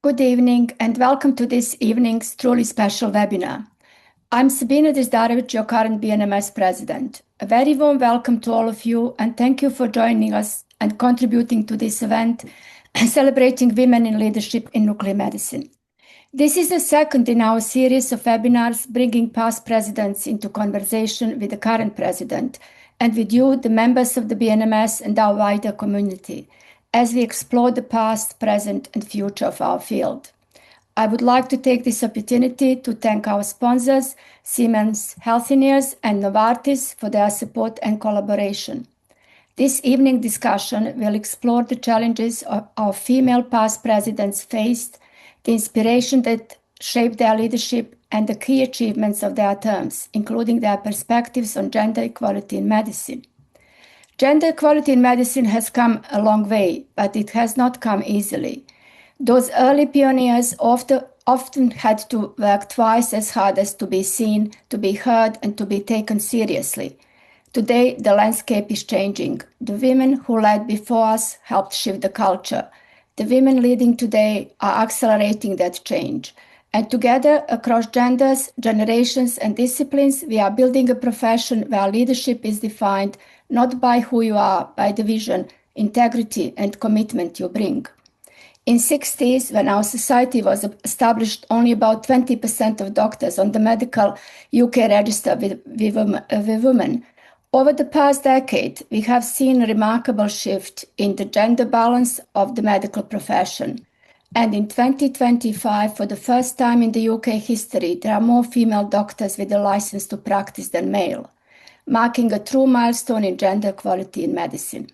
Good evening and welcome to this evening's truly special webinar. I'm Sabina Dizdarevic, your current BNMS president. A very warm welcome to all of you and thank you for joining us and contributing to this event celebrating women in leadership in nuclear medicine. This is the second in our series of webinars bringing past presidents into conversation with the current president and with you, the members of the BNMS and our wider community, as we explore the past, present, and future of our field. I would like to take this opportunity to thank our sponsors, Siemens Healthineers and Novartis, for their support and collaboration. This evening discussion will explore the challenges our female past presidents faced, the inspiration that shaped their leadership, and the key achievements of their terms, including their perspectives on gender equality in medicine. Gender equality in medicine has come a long way, but it has not come easily. Those early pioneers often had to work twice as hard as to be seen, to be heard, and to be taken seriously. Today, the landscape is changing. The women who led before us helped shift the culture. The women leading today are accelerating that change. And together, across genders, generations, and disciplines, we are building a profession where leadership is defined not by who you are, by the vision, integrity, and commitment you bring. In the 60s, when our society was established, only about 20% of doctors on the medical UK register with women. Over the past decade, we have seen a remarkable shift in the gender balance of the medical profession. And in 2025, for the first time in the UK history, there are more female doctors with a license to practice than male, marking a true milestone in gender equality in medicine.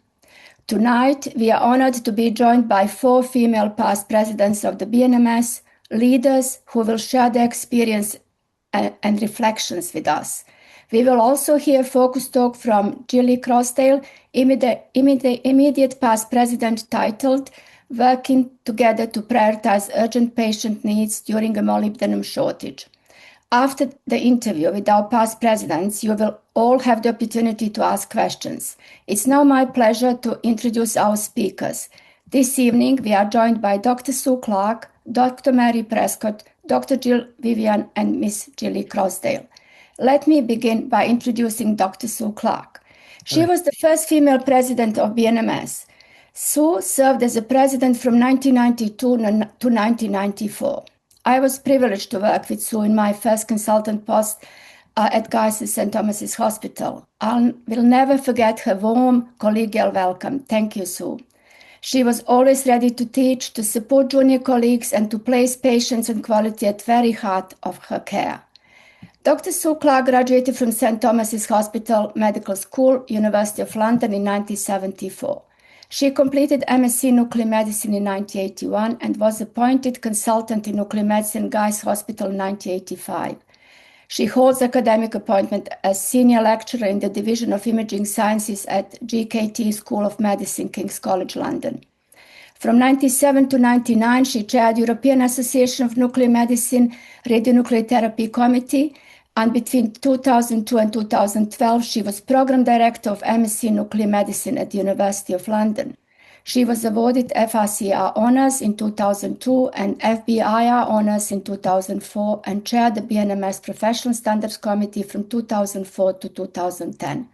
Tonight, we are honored to be joined by 4 female past presidents of the BNMS, leaders who will share their experience and reflections with us. We will also hear focus talk from Jilly Croasdale, immediate past president, titled Working Together to Prioritize Urgent Patient Needs During a Molybdenum Shortage. After the interview with our past presidents, you will all have the opportunity to ask questions. It's now my pleasure to introduce our speakers. This evening, we are joined by Dr. Sue Clarke, Dr. Mary Prescott, Dr. Gill Vivian, and Ms. Jilly Croasdale. Let me begin by introducing Dr. Sue Clarke. She was the first female president of BNMS. Sue served as a president from 1992 to 1994. I was privileged to work with Sue in my first consultant post at Guy's St. Thomas's Hospital. I will never forget her warm, collegial welcome. Thank you, Sue. She was always ready to teach, to support junior colleagues, and to place patients and quality at the very heart of her care. Dr. Sue Clarke graduated from St. Thomas's Hospital Medical School, University of London in 1974. She completed MSc Nuclear Medicine in 1981 and was appointed consultant in nuclear medicine Guy's Hospital in 1985. She holds academic appointment as senior lecturer in the Division of Imaging Sciences at GKT School of Medicine, King's College London. From 1997 to 1999, she chaired European Association of Nuclear Medicine Radionuclear Therapy Committee, and between 2002 and 2012, she was Program Director of MSc Nuclear Medicine at the University of London. She was awarded FRCR Honours in 2002 and FBIR Honours in 2004 and chaired the BNMS Professional Standards Committee from 2004 to 2010.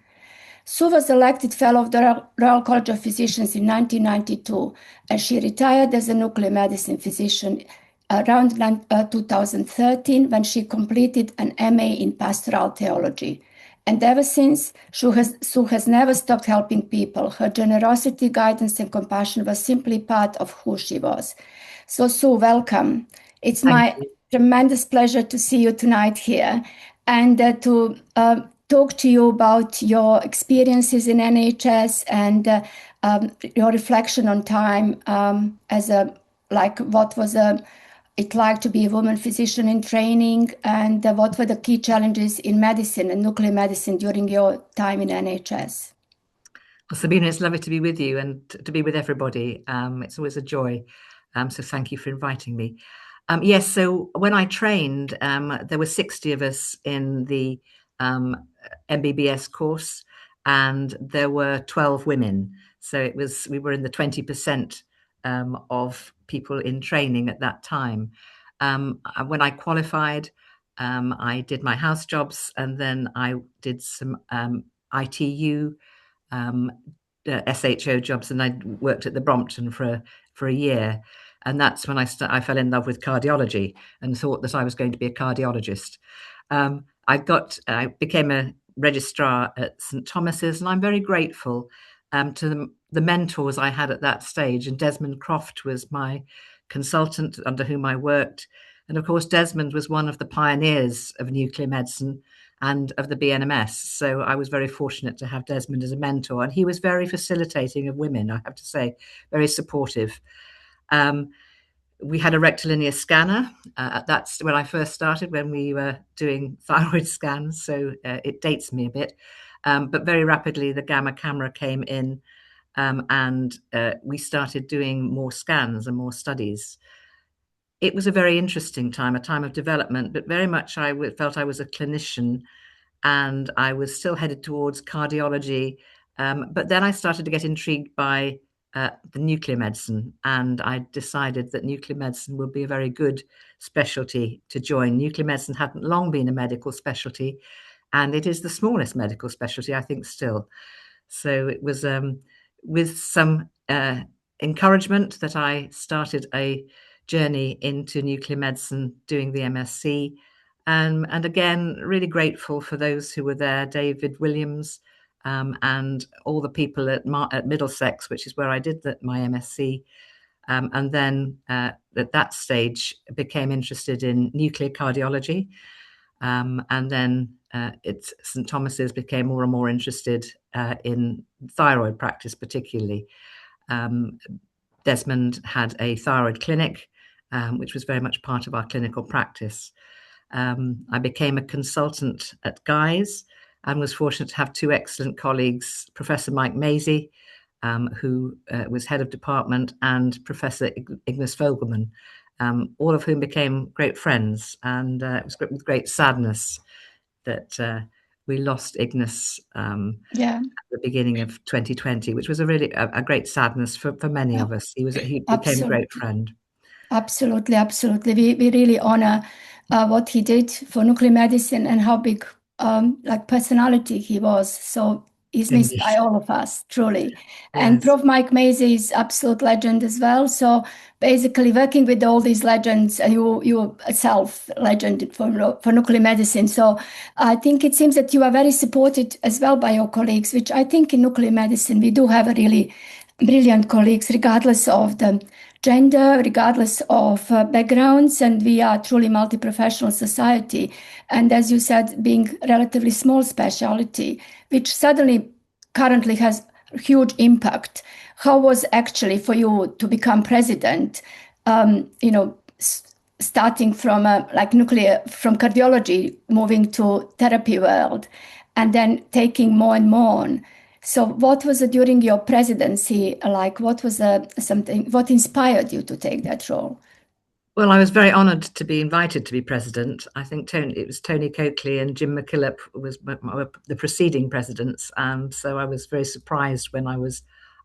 Sue was elected Fellow of the Royal College of Physicians in 1992, and she retired as a nuclear medicine physician around 2013 when she completed an MA in pastoral theology. And ever since, Sue has never stopped helping people. Her generosity, guidance, and compassion was simply part of who she was. So, Sue, welcome. It's my tremendous pleasure to see you tonight here and to talk to you about your experiences in NHS and your reflection on time what was it like to be a woman physician in training, and what were the key challenges in medicine and nuclear medicine during your time in NHS? Well, Sabina, it's lovely to be with you and to be with everybody. It's always a joy. So thank you for inviting me. Yes, so when I trained, there were 60 of us in the MBBS course, and there were 12 women. So we were in the 20% of people in training at that time. When I qualified, I did my house jobs, and then I did some ITU SHO jobs, and I worked at the Brompton for a year. And that's when I fell in love with cardiology and thought that I was going to be a cardiologist. I became a registrar at St Thomas's, and I'm very grateful to the mentors I had at that stage. And Desmond Croft was my consultant under whom I worked. And of course, Desmond was one of the pioneers of nuclear medicine and of the BNMS. So I was very fortunate to have Desmond as a mentor. And he was very facilitating of women, I have to say, very supportive. We had a rectilinear scanner. That's when I first started, when we were doing thyroid scans. So it dates me a bit. But very rapidly, the gamma camera came in, and we started doing more scans and more studies. It was a very interesting time, a time of development, but very much I felt I was a clinician, and I was still headed towards cardiology. But then I started to get intrigued by the nuclear medicine, and I decided that nuclear medicine would be a very good specialty to join. Nuclear medicine hadn't long been a medical specialty, and it is the smallest medical specialty, I think, still. So it was with some encouragement that I started a journey into nuclear medicine, doing the MSc. And again, really grateful for those who were there, David Williams, and all the people at Middlesex, which is where I did my MSc. And then at that stage, became interested in nuclear cardiology. And then St Thomas's became more and more interested in thyroid practice, particularly. Desmond had a thyroid clinic, which was very much part of our clinical practice. I became a consultant at Guy's and was fortunate to have two excellent colleagues, Professor Mike Maisie, who was head of department, and Professor Ignace Vogelman, all of whom became great friends. And it was with great sadness that we lost Ignace at the beginning of 2020, which was a really a great sadness for many of us. He became a great friend. Absolutely, absolutely. We really honor what he did for nuclear medicine and how big personality he was. So he's missed by all of us, truly. Yes. And Prof Mike Maisie is absolute legend as well. So basically working with all these legends, you yourself legend for nuclear medicine. So I think it seems that you are very supported as well by your colleagues, which I think in nuclear medicine, we do have a really brilliant colleagues, regardless of the gender, regardless of backgrounds, and we are truly multi-professional society. And as you said, being relatively small specialty, which suddenly currently has huge impact. How was actually for you to become president? Starting from nuclear, from cardiology, moving to therapy world, and then taking more and more on. So what was during your presidency like? What was what inspired you to take that role? Well, I was very honoured to be invited to be president. I think it was Tony Coakley and Jim McKillop was the preceding presidents. So I was very surprised when I was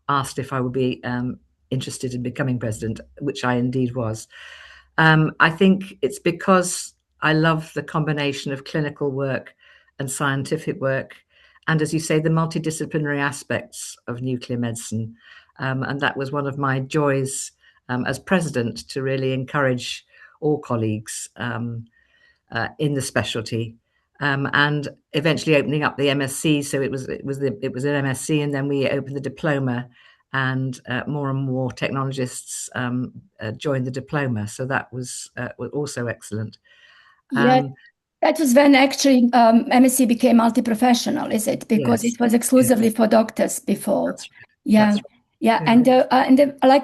asked if I would be interested in becoming president, which I indeed was. I think it's because I love the combination of clinical work and scientific work, and as you say, the multidisciplinary aspects of nuclear medicine. And that was one of my joys as president, to really encourage all colleagues in the specialty, and eventually opening up the MSc. So it was an MSc, and then we opened the diploma, and more technologists joined the diploma. So that was also excellent. That was when actually MSc became multi-professional, is it? Because it was exclusively for doctors before. That's right. Yeah. And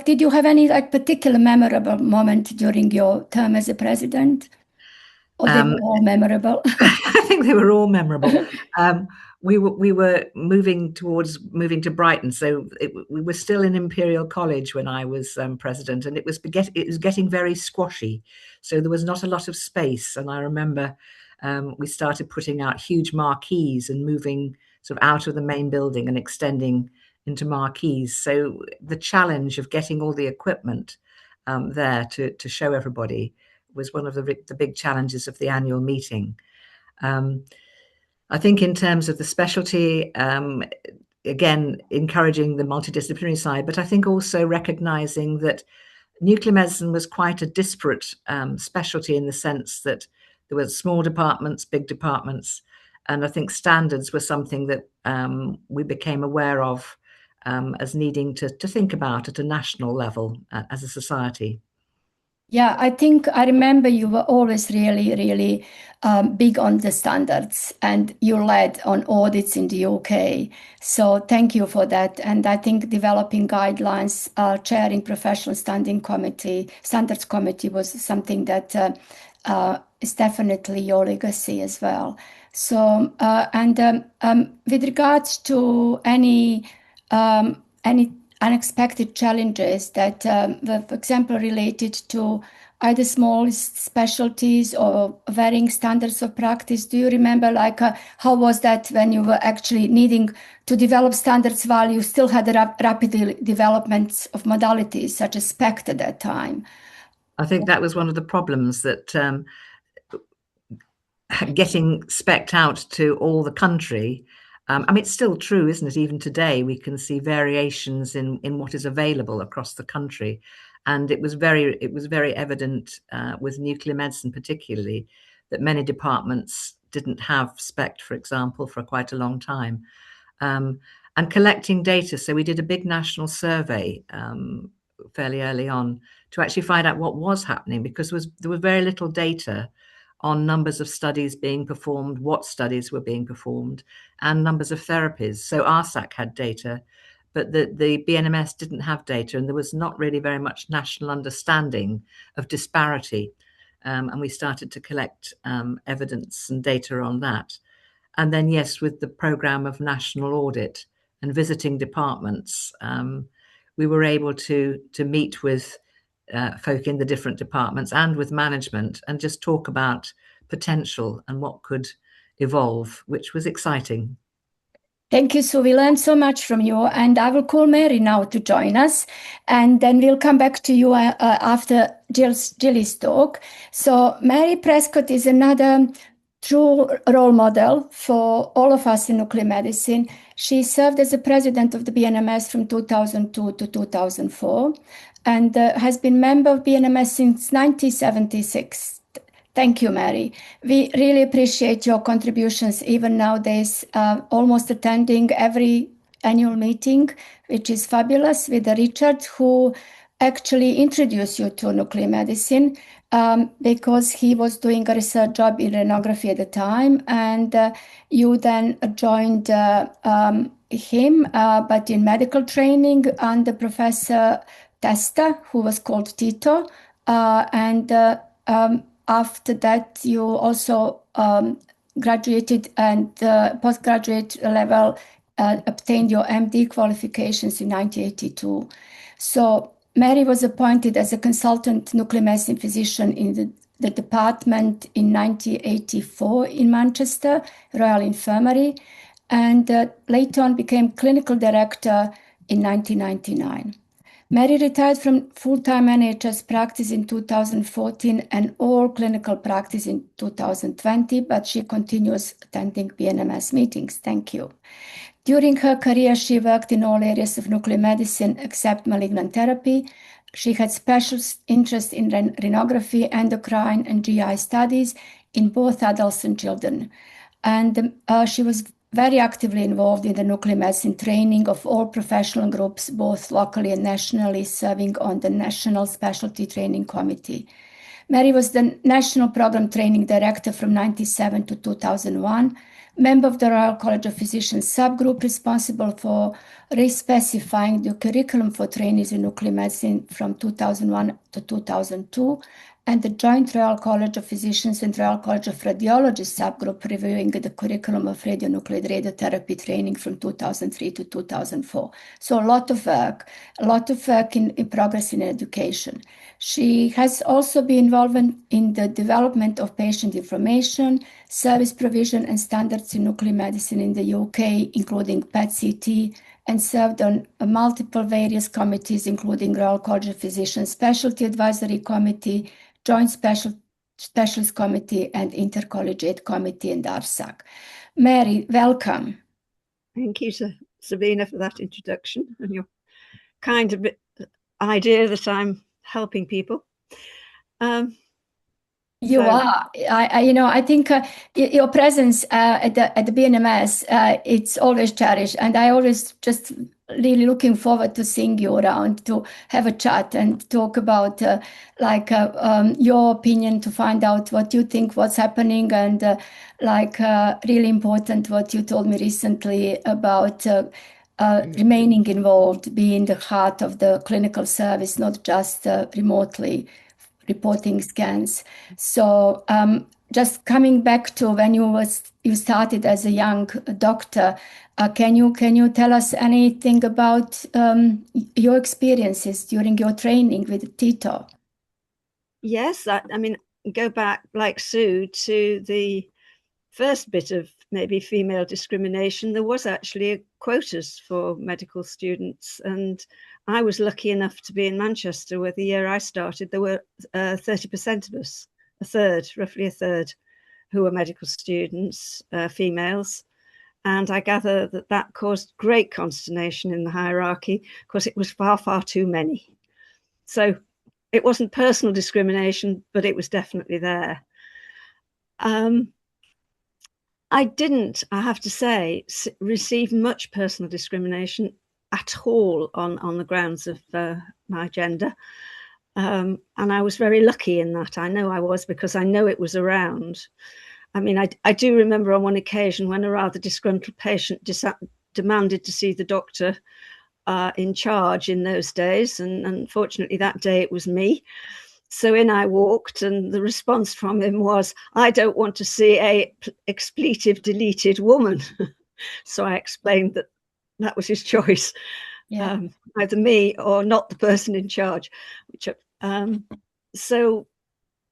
did you have any particular memorable moment during your term as a president? Or they were all memorable? I think they were all memorable. We were moving to Brighton, so we were still in Imperial College when I was president, and it was getting very squashy. So there was not a lot of space, and I remember we started putting out huge marquees and moving sort of out of the main building and extending into marquees. So the challenge of getting all the equipment there to show everybody was one of the big challenges of the annual meeting. I think in terms of the specialty, again, encouraging the multidisciplinary side, but I think also recognizing that nuclear medicine was quite a disparate specialty in the sense that there were small departments, big departments, and I think standards were something that we became aware of as needing to think about at a national level as a society. Yeah, I think I remember you were always really big on the standards, and you led on audits in the UK. So thank you for that. And I think developing guidelines, chairing professional standards committee was something that is definitely your legacy as well. So with regards to any unexpected challenges that were, for example, related to either small specialties or varying standards of practice. Do you remember, how was that when you were actually needing to develop standards while you still had the rapid development of modalities such as SPECT at that time? I think that was one of the problems, that getting SPECT out to all the country. I mean, it's still true, isn't it? Even today, we can see variations in what is available across the country, and it was very evident with nuclear medicine, particularly, that many departments didn't have SPECT, for example, for quite a long time, and collecting data. So we did a big national survey fairly early on to actually find out what was happening, because there was very little data on numbers of studies being performed, what studies were being performed, and numbers of therapies. So RSAC had data, but the BNMS didn't have data, and there was not really very much national understanding of disparity. And we started to collect evidence and data on that. And then, yes, with the programme of national audit and visiting departments, we were able to meet with folk in the different departments and with management and just talk about potential and what could evolve, which was exciting. Thank you. So we learned so much from you, and I will call Mary now to join us, and then we'll come back to you after Jilly's talk. So Mary Prescott is another true role model for all of us in nuclear medicine. She served as the president of the BNMS from 2002 to 2004 and has been member of BNMS since 1976. Thank you, Mary. We really appreciate your contributions, even nowadays, almost attending every annual meeting, which is fabulous, with Richard, who actually introduced you to nuclear medicine because he was doing a research job in radiography at the time, and you then joined him, but in medical training under Professor Testa, who was called Tito, after that, you also graduated and postgraduate level obtained your MD qualifications in 1982. So Mary was appointed as a consultant nuclear medicine physician in the department in 1984 in Manchester, Royal Infirmary, and later on became clinical director in 1999. Mary retired from full-time NHS practice in 2014 and all clinical practice in 2020, but she continues attending BNMS meetings. Thank you. During her career, she worked in all areas of nuclear medicine except malignant therapy. She had special interest in radiography, endocrine, and GI studies in both adults and children. And she was very actively involved in the nuclear medicine training of all professional groups, both locally and nationally, serving on the National Specialty Training Committee. Mary was the National Program Training Director from 1997 to 2001, member of the Royal College of Physicians subgroup responsible for re-specifying the curriculum for trainees in nuclear medicine from 2001 to 2002, and the Joint Royal College of Physicians and Royal College of Radiologists subgroup reviewing the curriculum of radionuclide radiotherapy training from 2003 to 2004. So a lot of work in progress in education. She has also been involved in the development of patient information, service provision, and standards in nuclear medicine in the UK, including PET-CT and served on multiple various committees, including Royal College of Physicians, Specialty Advisory Committee, Joint Specialist Committee, and Intercollegiate Committee in DARSAC. Mary, welcome. Thank you, Sabina, for that introduction and your kind idea that I'm helping people. You are. I think your presence at the BNMS, it's always cherished, and I always just really looking forward to seeing you around to have a chat and talk about your opinion, to find out what you think, what's happening, and really important what you told me recently about remaining involved, being the heart of the clinical service, not just remotely reporting scans. So just coming back to when you started as a young doctor, can you tell us anything about your experiences during your training with Tito? Yes, I mean, go back like Sue to the first bit of maybe female discrimination. There was actually quotas for medical students, and I was lucky enough to be in Manchester where the year I started there were 30% of us, roughly a third, who were medical students, females. And I gather that caused great consternation in the hierarchy because it was far, far too many. So it wasn't personal discrimination, but it was definitely there. I didn't, I have to say, receive much personal discrimination at all on the grounds of my gender. And I was very lucky in that. I know I was, because I know it was around. I mean, I do remember on one occasion when a rather disgruntled patient demanded to see the doctor in charge in those days. And unfortunately, that day it was me. So in I walked, and the response from him was, "I don't want to see a expletive deleted woman." So I explained that was his choice, either me or not the person in charge. So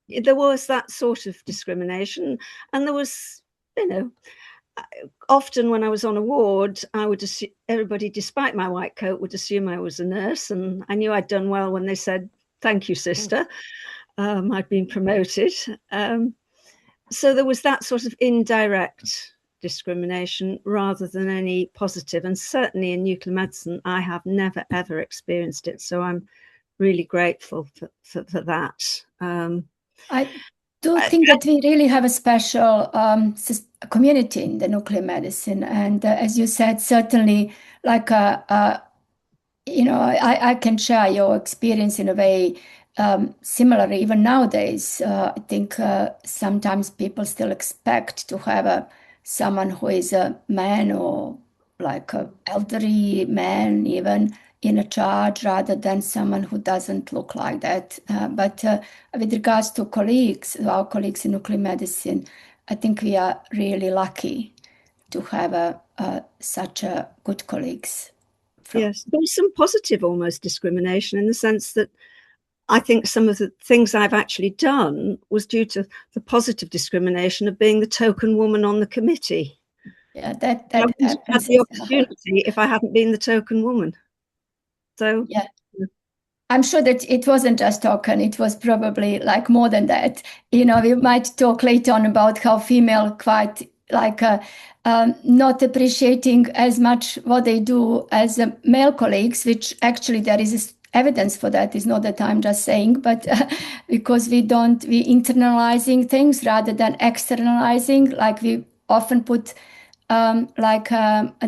there was that sort of discrimination, and there was, often when I was on a ward, I would assume everybody, despite my white coat, would assume I was a nurse, and I knew I'd done well when they said, "Thank you, sister." I'd been promoted. So there was that sort of indirect discrimination rather than any positive. And certainly in nuclear medicine, I have never, ever experienced it. So I'm really grateful for that. I do think that we really have a special community in the nuclear medicine. And as you said, certainly I can share your experience in a way. Similarly, even nowadays, I think sometimes people still expect to have someone who is a man, or like an elderly man, even in a charge, rather than someone who doesn't look like that. But with regards to our colleagues in nuclear medicine, I think we are really lucky to have such good colleagues. Yes, there was some positive almost discrimination in the sense that I think some of the things I've actually done was due to the positive discrimination of being the token woman on the committee. Yeah, that I wouldn't have had the opportunity if I hadn't been the token woman. So yeah, I'm sure that it wasn't just token. It was probably like more than that. We might talk later on about how female quite not appreciating as much what they do as male colleagues, which actually there is evidence for that. Is not that I'm just saying, but because we internalizing things rather than externalizing, like we often put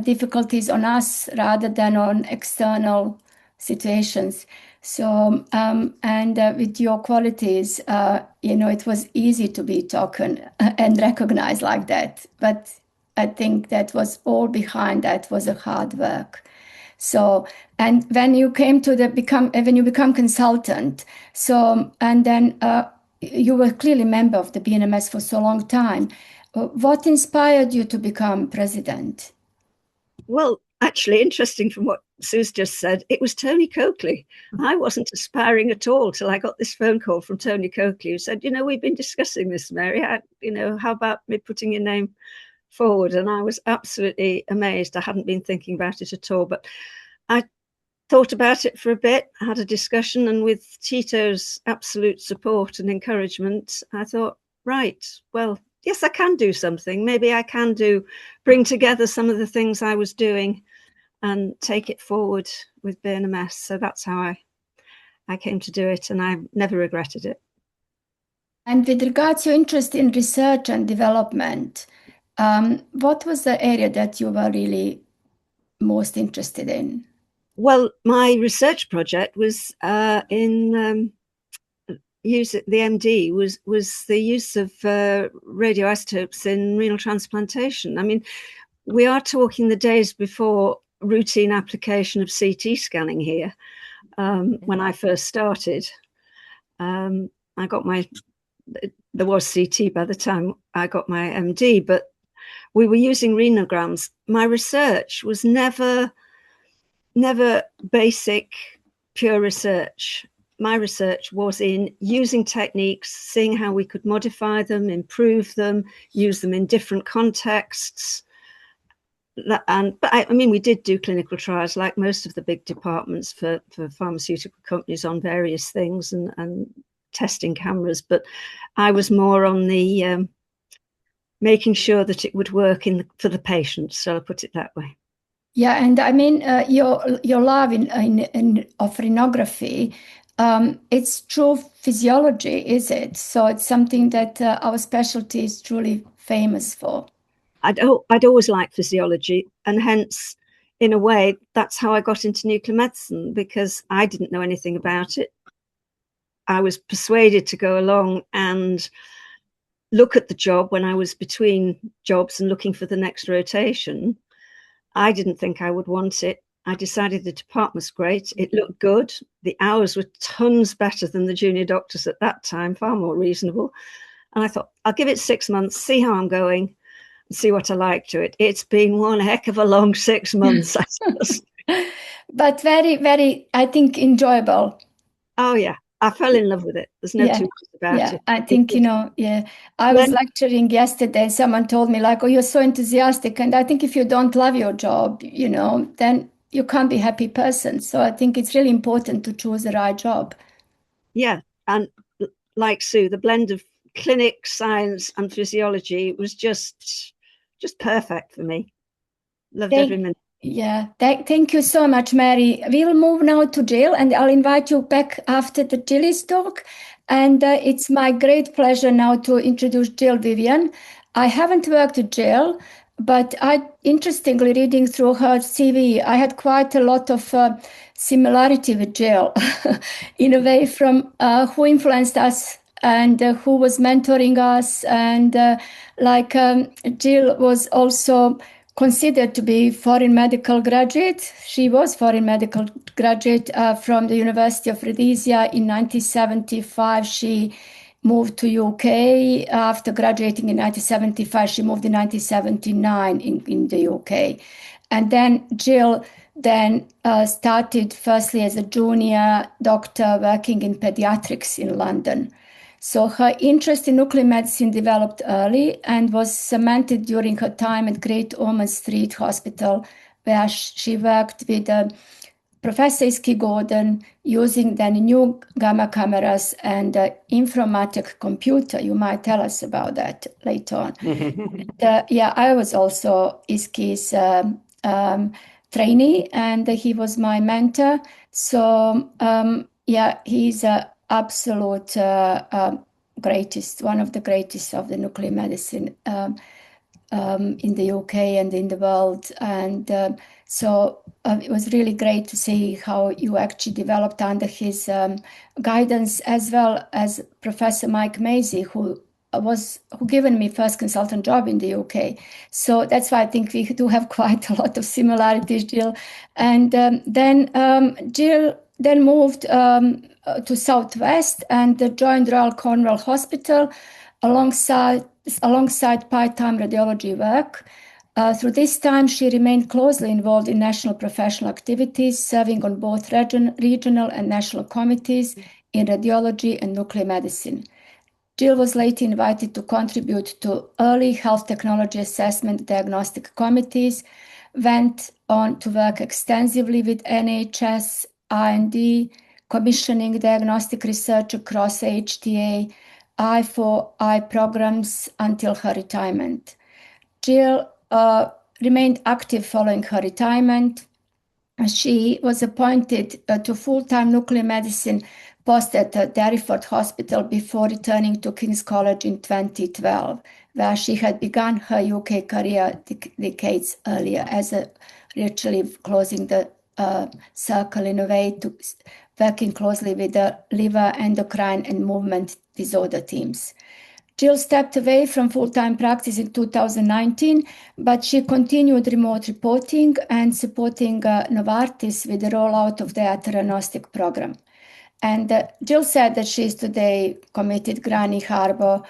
difficulties on us rather than on external situations. So and with your qualities, it was easy to be token and recognized like that. But I think that was all behind that was a hard work. So, and when you came to when you become consultant, so, and then you were clearly a member of the BNMS for so long time. What inspired you to become president? Well, actually, interesting from what Sue's just said, it was Tony Coakley. I wasn't aspiring at all till I got this phone call from Tony Coakley, who said, "We've been discussing this, Mary. How about me putting your name forward, and I was absolutely amazed. I hadn't been thinking about it at all, but I thought about it for a bit, had a discussion, and with Tito's absolute support and encouragement, I thought, right, well, yes, I can do something. Maybe I can bring together some of the things I was doing and take it forward with BNMS. So that's how I came to do it, and I've never regretted it. And with regards to your interest in research and development, what was the area that you were really most interested in? Well, my research project was in the MD was the use of radioisotopes in renal transplantation. I mean, we are talking the days before routine application of CT scanning here. When I first started, I got there was CT by the time I got my MD, but we were using renograms. My research was never basic, pure research. My research was in using techniques, seeing how we could modify them, improve them, use them in different contexts. But I mean, we did do clinical trials like most of the big departments for pharmaceutical companies on various things and testing cameras. But I was more on the making sure that it would work for the patient. So I'll put it that way. Yeah, and I mean, your love of renography, it's true physiology, is it? So it's something that our specialty is truly famous for. I'd always liked physiology, and hence, in a way, that's how I got into nuclear medicine, because I didn't know anything about it. I was persuaded to go along and look at the job when I was between jobs and looking for the next rotation. I didn't think I would want it. I decided the department was great. It looked good. The hours were tons better than the junior doctors at that time, far more reasonable. And I thought, I'll give it 6 months, see how I'm going, and see what I like to it. It's been one heck of a long 6 months. But very, very, I think, enjoyable. Oh, yeah. I fell in love with it. There's no two ways about it. I think, I was lecturing yesterday. Someone told me, like, oh, you're so enthusiastic. And I think if you don't love your job, then you can't be a happy person. So I think it's really important to choose the right job. Yeah. And like Sue, the blend of clinic, science and physiology was just perfect for me. Loved every minute. Yeah, thank you so much, Mary. We'll move now to Jill, and I'll invite you back after the Jilly's talk. And it's my great pleasure now to introduce Gill Vivian. I haven't worked with Jill, but interestingly, reading through her CV, I had quite a lot of similarity with Jill, in a way, from who influenced us and who was mentoring us. And Jill was also considered to be foreign medical graduate. She was foreign medical graduate from the University of Rhodesia in 1975. She moved to UK after graduating in 1975. She moved in 1979 in the UK. And then Jill started firstly as a junior doctor working in pediatrics in London. So her interest in nuclear medicine developed early and was cemented during her time at Great Ormond Street Hospital, where she worked with Professor Iski Gordon using then new gamma cameras and informatic computer. You might tell us about that later on. I was also Iski's trainee, and he was my mentor. So he's a absolute greatest, one of the greatest of the nuclear medicine in the UK and in the world. And so it was really great to see how you actually developed under his guidance, as well as Professor Mike Maisy, who given me first consultant job in the UK. So that's why I think we do have quite a lot of similarities, Jill. And then Jill moved to Southwest and joined Royal Cornwall Hospital alongside part-time radiology work. Through this time, she remained closely involved in national professional activities, serving on both regional and national committees in radiology and nuclear medicine. Gill was later invited to contribute to early health technology assessment diagnostic committees, went on to work extensively with NHS, R&D, commissioning diagnostic research across HTA, I4I programs until her retirement. Gill remained active following her retirement. She was appointed to full-time nuclear medicine post at the Derriford Hospital before returning to King's College in 2012, where she had begun her UK career decades earlier as actually closing the circle in a way to working closely with the liver, endocrine, and movement disorder teams. Gill stepped away from full-time practice in 2019, but she continued remote reporting and supporting Novartis with the rollout of their theranostic program. And Gill said that she's today committed Granny Harbor,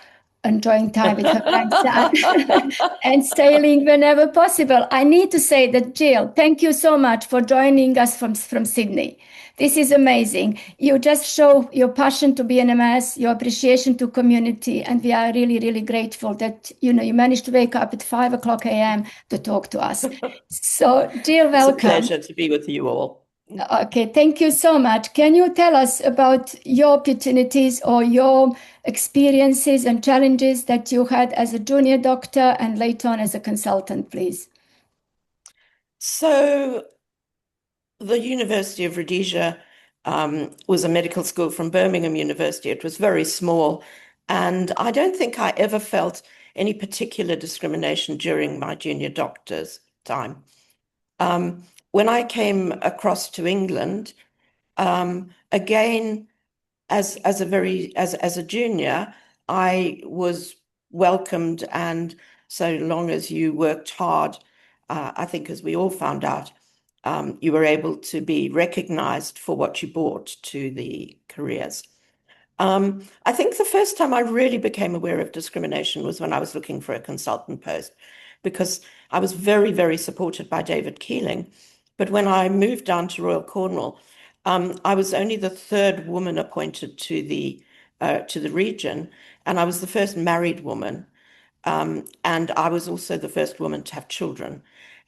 enjoying time with her grandson and sailing whenever possible. I need to say that, Gill, thank you so much for joining us from Sydney. This is amazing. You just show your passion to BNMS, your appreciation to community, and we are really, really grateful that you managed to wake up at 5:00 a.m. to talk to us. So, Gill, welcome. It's a pleasure to be with you all. Okay, thank you so much. Can you tell us about your opportunities or your experiences and challenges that you had as a junior doctor and later on as a consultant, please? So, the University of Rhodesia was a medical school from Birmingham University. It was very small, and I don't think I ever felt any particular discrimination during my junior doctor's time. When I came across to England, again, as a junior, I was welcomed, and so long as you worked hard, I think as we all found out, you were able to be recognized for what you brought to the careers. I think the first time I really became aware of discrimination was when I was looking for a consultant post, because I was very, very supported by David Keeling. But when I moved down to Royal Cornwall, I was only the third woman appointed to the region, and I was the first married woman, and I was also the first woman to have children,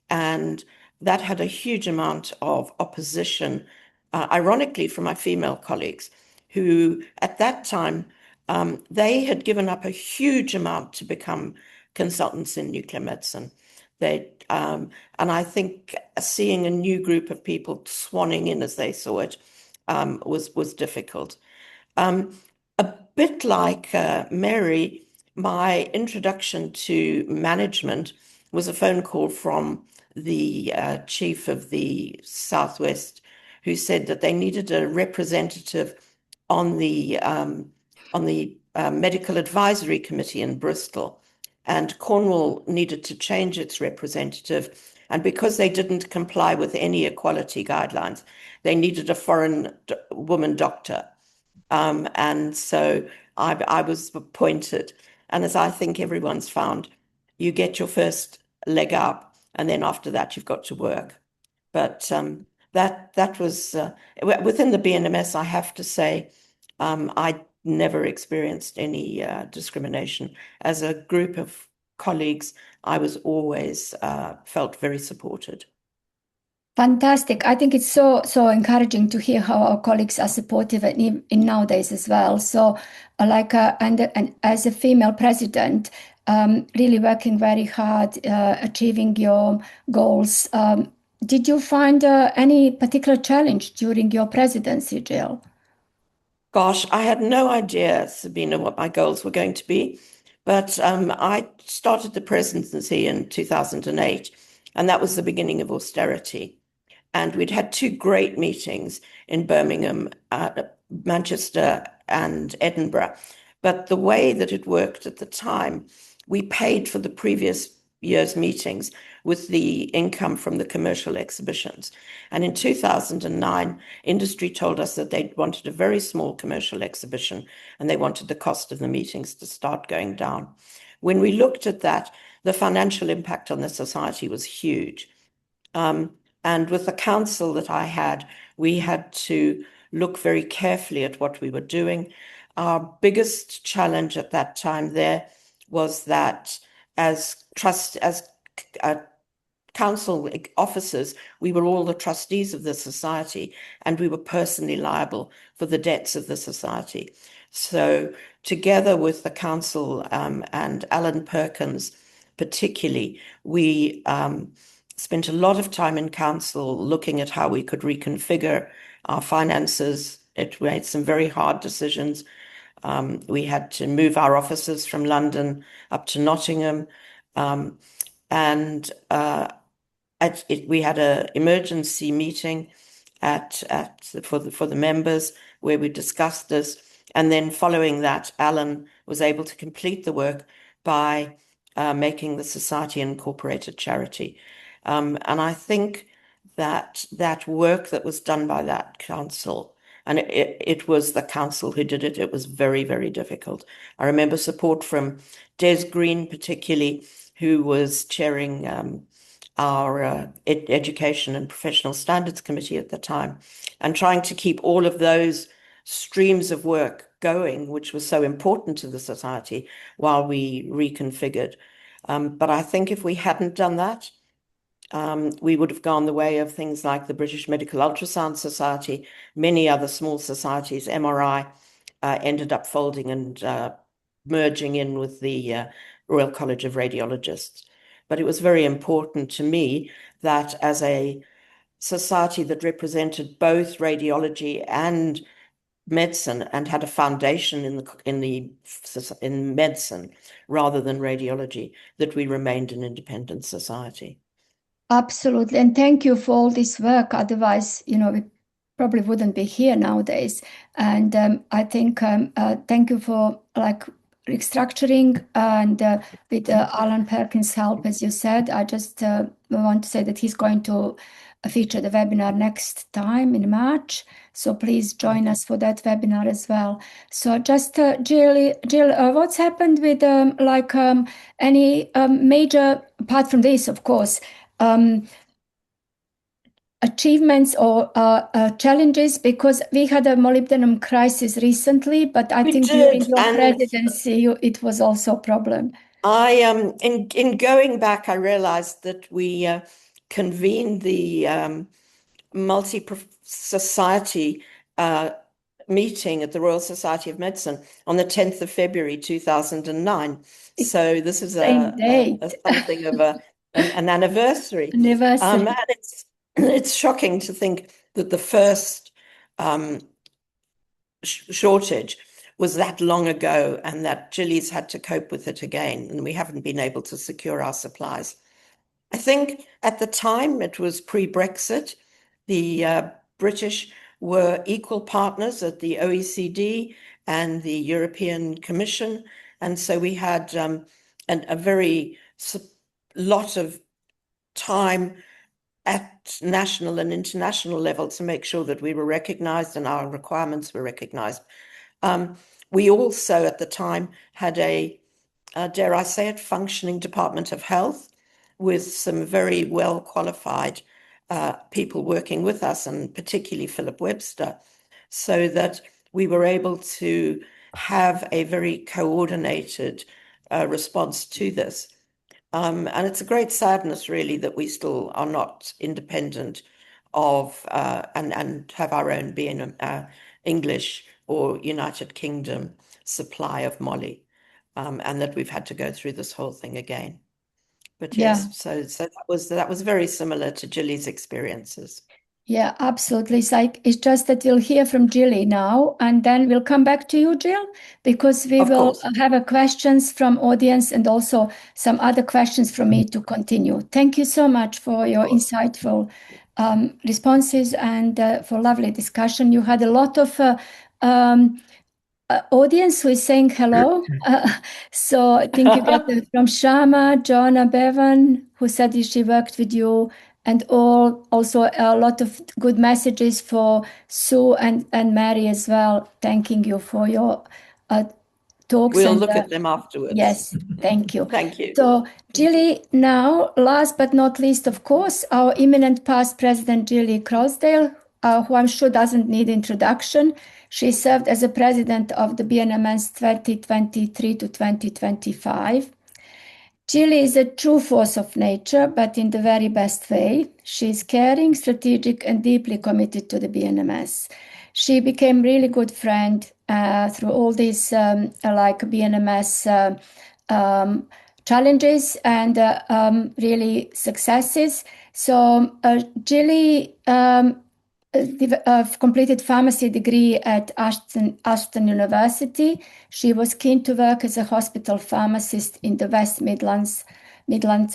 and that had a huge amount of opposition, ironically, from my female colleagues, who at that time they had given up a huge amount to become consultants in nuclear medicine. And I think seeing a new group of people swanning in as they saw it was difficult. A bit like Mary, my introduction to management was a phone call from the chief of the Southwest, who said that they needed a representative on the medical advisory committee in Bristol. And Cornwall needed to change its representative. And because they didn't comply with any equality guidelines, they needed a foreign woman doctor. And so I was appointed. And as I think everyone's found, you get your first leg up, and then after that, you've got to work. But that was within the BNMS, I have to say, I never experienced any discrimination. As a group of colleagues, I was always felt very supported. Fantastic. I think it's so encouraging to hear how our colleagues are supportive in nowadays as well. So and as a female president, really working very hard, achieving your goals. Did you find any particular challenge during your presidency, Gill? Gosh, I had no idea, Sabina, what my goals were going to be. But I started the presidency in 2008, and that was the beginning of austerity. And we'd had two great meetings in Birmingham, Manchester, and Edinburgh. But the way that it worked at the time, we paid for the previous year's meetings with the income from the commercial exhibitions. And in 2009, industry told us that they wanted a very small commercial exhibition, and they wanted the cost of the meetings to start going down. When we looked at that, the financial impact on the society was huge. And with the council that I had, we had to look very carefully at what we were doing. our biggest challenge at that time there was that as council officers, we were all the trustees of the society, and we were personally liable for the debts of the society. So together with the council and Alan Perkins particularly, we spent a lot of time in council looking at how we could reconfigure our finances. It made some very hard decisions. We had to move our offices from London up to Nottingham, and we had an emergency meeting for the members where we discussed this, and then following that, Alan was able to complete the work by making the society an incorporated charity, and I think that work that was done by that council, and it was the council who did it. It was very, very difficult. I remember support from Des Green, particularly, who was chairing our Education and Professional Standards Committee at the time, and trying to keep all of those streams of work going, which was so important to the society while we reconfigured. But I think if we hadn't done that, we would have gone the way of things like the British Medical Ultrasound Society, many other small societies. MRI ended up folding and merging in with the Royal College of Radiologists. But it was very important to me that as a society that represented both radiology and medicine and had a foundation in medicine rather than radiology, that we remained an independent society. Absolutely. And thank you for all this work. Otherwise, we probably wouldn't be here nowadays. And I think thank you for restructuring and with Alan Perkins' help, as you said. I just want to say that he's going to feature the webinar next time in March. So please join us for that webinar as well. So just Jill, what's happened with any major, apart from this, of course, achievements or challenges, because we had a molybdenum crisis recently, but I think during your presidency it was also a problem. In going back, I realized that we convened the multi-society meeting at the Royal Society of Medicine on the 10th of February 2009. So this is something of an anniversary. And it's shocking to think that the first shortage was that long ago, and that Jilly's had to cope with it again, and we haven't been able to secure our supplies. I think at the time, it was pre-Brexit, the British were equal partners at the OECD and the European Commission, and so we had a very lot of time at national and international level to make sure that we were recognized and our requirements were recognized. We also, at the time, had dare I say it, functioning Department of Health with some very well-qualified people working with us, and particularly Philip Webster, so that we were able to have a very coordinated response to this. And it's a great sadness, really, that we still are not independent of and have our own English or United Kingdom supply of moly, and that we've had to go through this whole thing again. But yes, so that was very similar to Jilly's experiences. Yeah, absolutely. It's just that we'll hear from Jilly now, and then we'll come back to you, Jill, because we will have questions from audience and also some other questions from me to continue. Thank you so much for your insightful responses and for lovely discussion. You had a lot of audience who is saying hello. So I think you got from Shama, Joanna Bevan, who said she worked with you, and also a lot of good messages for Sue and Mary as well, thanking you for your talks. We'll look at them afterwards. Yes, thank you. Thank you. So, Jilly, now, last but not least, of course, our imminent past President Jilly Croasdale, who I'm sure doesn't need introduction. She served as a president of the BNMS 2023 to 2025. Jilly is a true force of nature, but in the very best way. She's caring, strategic, and deeply committed to the BNMS. She became really good friend through all these like BNMS challenges and really successes. So Jilly completed pharmacy degree at Ashton University. She was keen to work as a hospital pharmacist in the West Midlands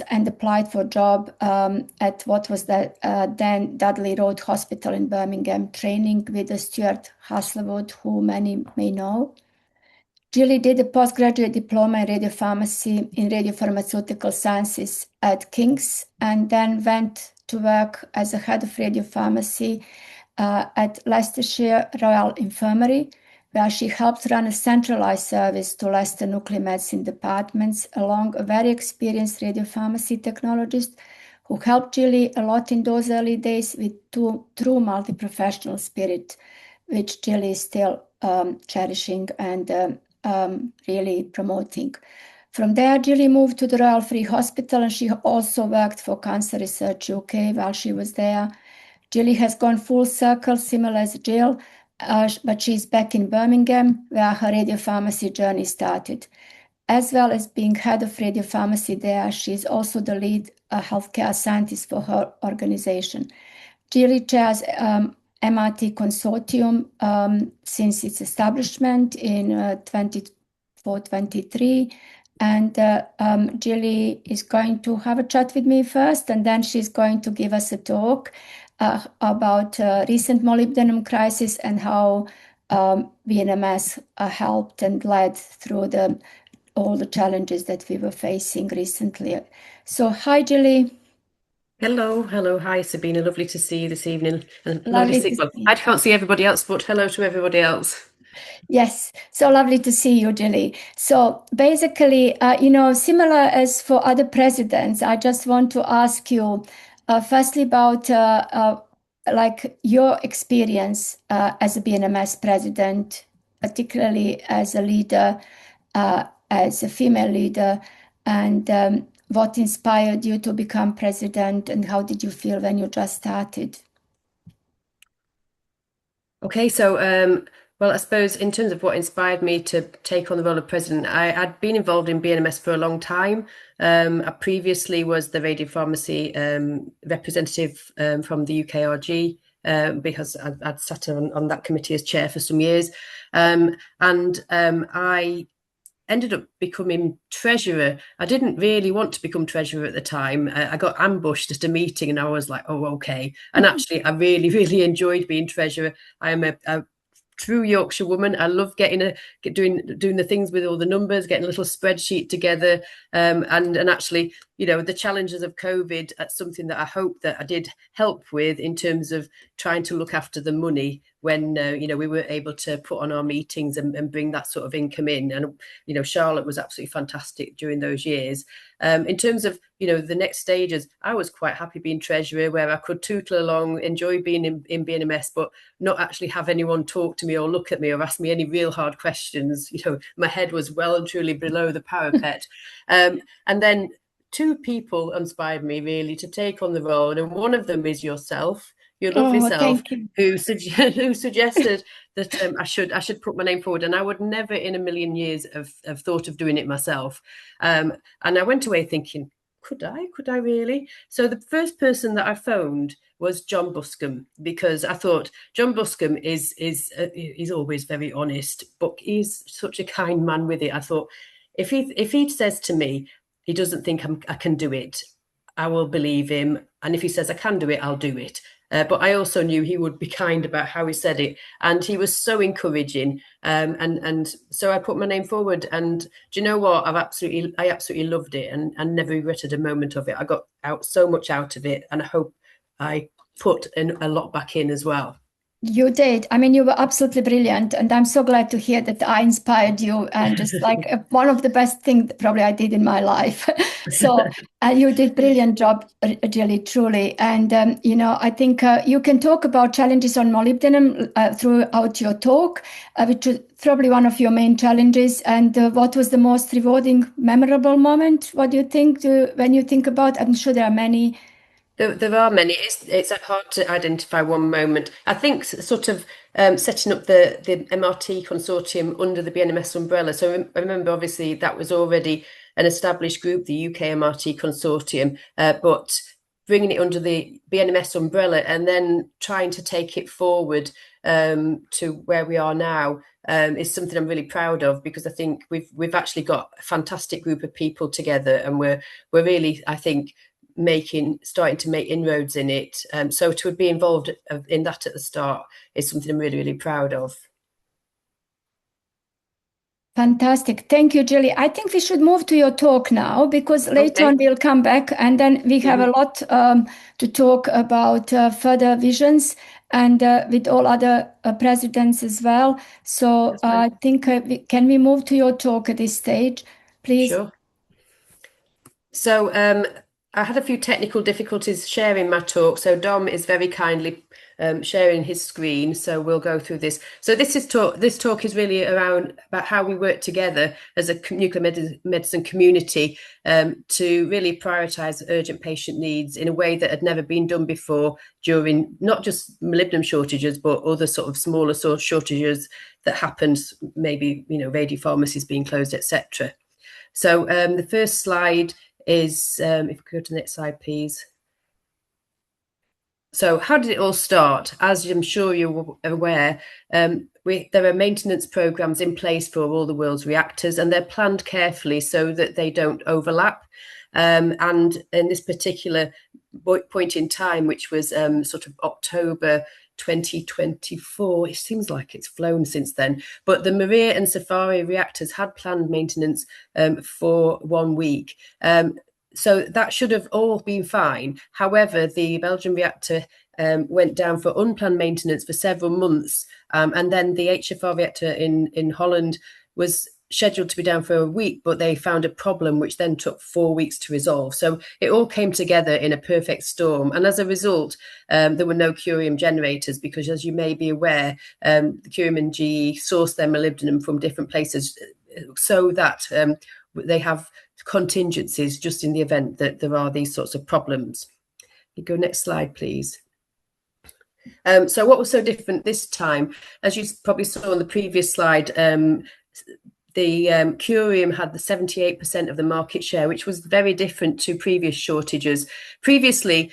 and applied for a job at what was the then Dudley Road Hospital in Birmingham, training with Stuart Haslewood, who many may know. Jilly did a postgraduate diploma in radiopharmacy in radiopharmaceutical sciences at King's, and then went to work as a head of radiopharmacy at Leicestershire Royal Infirmary, where she helped run a centralized service to Leicester nuclear medicine departments, along a very experienced radiopharmacy technologist who helped Jilly a lot in those early days with true multi-professional spirit, which Jilly is still cherishing and really promoting. From there, Jilly moved to the Royal Free Hospital, and she also worked for Cancer Research UK while she was there. Jilly has gone full circle, similar as Gill, but she's back in Birmingham, where her radiopharmacy journey started. As well as being head of radiopharmacy there, she's also the lead healthcare scientist for her organization. Jilly chairs MRT Consortium since its establishment in 2023. And Jilly is going to have a chat with me first, and then she's going to give us a talk about recent molybdenum crisis and how BNMS helped and led through all the challenges that we were facing recently. So, hi, Jilly. Hello, hi Sabina, lovely to see you this evening. And Lovely to see well, you. I can't see everybody else, but hello to everybody else. Yes, so lovely to see you, Jilly. So basically, similar as for other presidents, I just want to ask you firstly about like your experience as a BNMS president, particularly as a leader, as a female leader, and what inspired you to become president, and how did you feel when you just started? Okay, so well, I suppose in terms of what inspired me to take on the role of president, I'd been involved in BNMS for a long time. I previously was the radiopharmacy representative from the UKRG because I'd sat on that committee as chair for some years. And I ended up becoming treasurer. I didn't really want to become treasurer at the time. I got ambushed at a meeting and I was like, oh, okay. And actually, I really, really enjoyed being treasurer. I am a true Yorkshire woman. I love doing the things with all the numbers, getting a little spreadsheet together. And actually, the challenges of COVID, that's something that I hope that I did help with in terms of trying to look after the money when, we were able to put on our meetings and bring that sort of income in. And, Charlotte was absolutely fantastic during those years. In terms of, the next stages, I was quite happy being treasurer, where I could tootle along, enjoy being in BNMS, but not actually have anyone talk to me or look at me or ask me any real hard questions. My head was well and truly below the parapet. And then two people inspired me really to take on the role, and one of them is yourself. Your lovely self, who suggested that I should put my name forward, and I would never in a million years have thought of doing it myself. And I went away thinking, could I really? So the first person that I phoned was John Buscombe, because I thought John Buscombe is always very honest, but he's such a kind man with it. I thought if he says to me he doesn't think I can do it, I will believe him, and if he says I can do it, I'll do it. But I also knew he would be kind about how he said it, and he was so encouraging. And so I put my name forward, and do you know what? I absolutely loved it, and never regretted a moment of it. I got so much out of it, and I hope I put a lot back in as well. You did. I mean, you were absolutely brilliant, and I'm so glad to hear that I inspired you. And just like one of the best things probably I did in my life. So you did brilliant job, Jilly, truly. And I think you can talk about challenges on molybdenum throughout your talk, which is probably one of your main challenges. And what was the most rewarding, memorable moment? What do you think when you think about? I'm sure there are many. There are many. It's hard to identify one moment. I think sort of setting up the MRT consortium under the BNMS umbrella. So I remember, obviously, that was already an established group, the UK MRT consortium, but bringing it under the BNMS umbrella and then trying to take it forward to where we are now is something I'm really proud of, because I think we've actually got a fantastic group of people together, and we're really, I think, starting to make inroads in it. So to be involved in that at the start is something I'm really, really proud of. Fantastic. Thank you, Jilly. I think we should move to your talk now, because later on we'll come back and then we have a lot to talk about further visions and with all other presidents as well. So I think, can we move to your talk at this stage, please? Sure. So I had a few technical difficulties sharing my talk, so Dom is very kindly sharing his screen, so we'll go through this. So this talk is really about how we work together as a nuclear medicine community to really prioritise urgent patient needs in a way that had never been done before during not just molybdenum shortages, but other sort of smaller shortages that happened, maybe, radiopharmacies being closed, etc. So the first slide is, if we go to the next slide, please. So how did it all start? As I'm sure you're aware, there are maintenance programs in place for all the world's reactors, and they're planned carefully so that they don't overlap. And in this particular point in time, which was sort of October 2024, it seems like it's flown since then, but the Maria and Safari reactors had planned maintenance for 1 week. So that should have all been fine. However, the Belgian reactor went down for unplanned maintenance for several months. And then the HFR reactor in Holland was scheduled to be down for a week, but they found a problem which then took 4 weeks to resolve. So it all came together in a perfect storm. And as a result, there were no curium generators, because, as you may be aware, the Curium and GE source their molybdenum from different places so that they have contingencies just in the event that there are these sorts of problems. You go next slide, please. So what was so different this time? As you probably saw on the previous slide, the curium had the 78% of the market share, which was very different to previous shortages. Previously,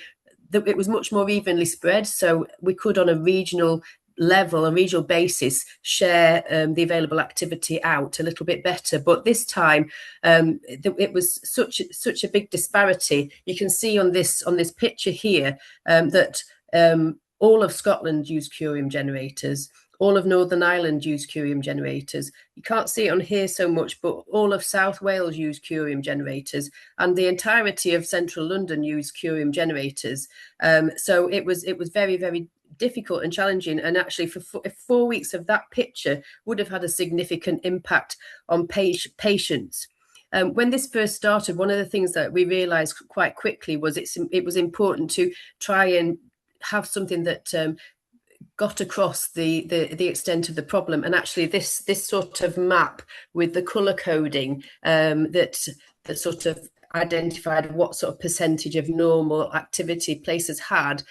it was much more evenly spread, so we could, on a regional level, a regional basis, share the available activity out a little bit better. But this time, it was such a big disparity. You can see on this picture here that all of Scotland used curium generators. All of Northern Ireland used curium generators. You can't see it on here so much, but all of South Wales used curium generators, and the entirety of Central London used curium generators. So it was very, very difficult and challenging. And actually, for 4 weeks of that picture would have had a significant impact on patients. When this first started, one of the things that we realised quite quickly was it was important to try and have something that got across the extent of the problem. And actually this sort of map with the colour coding that sort of identified what sort of percentage of normal activity places had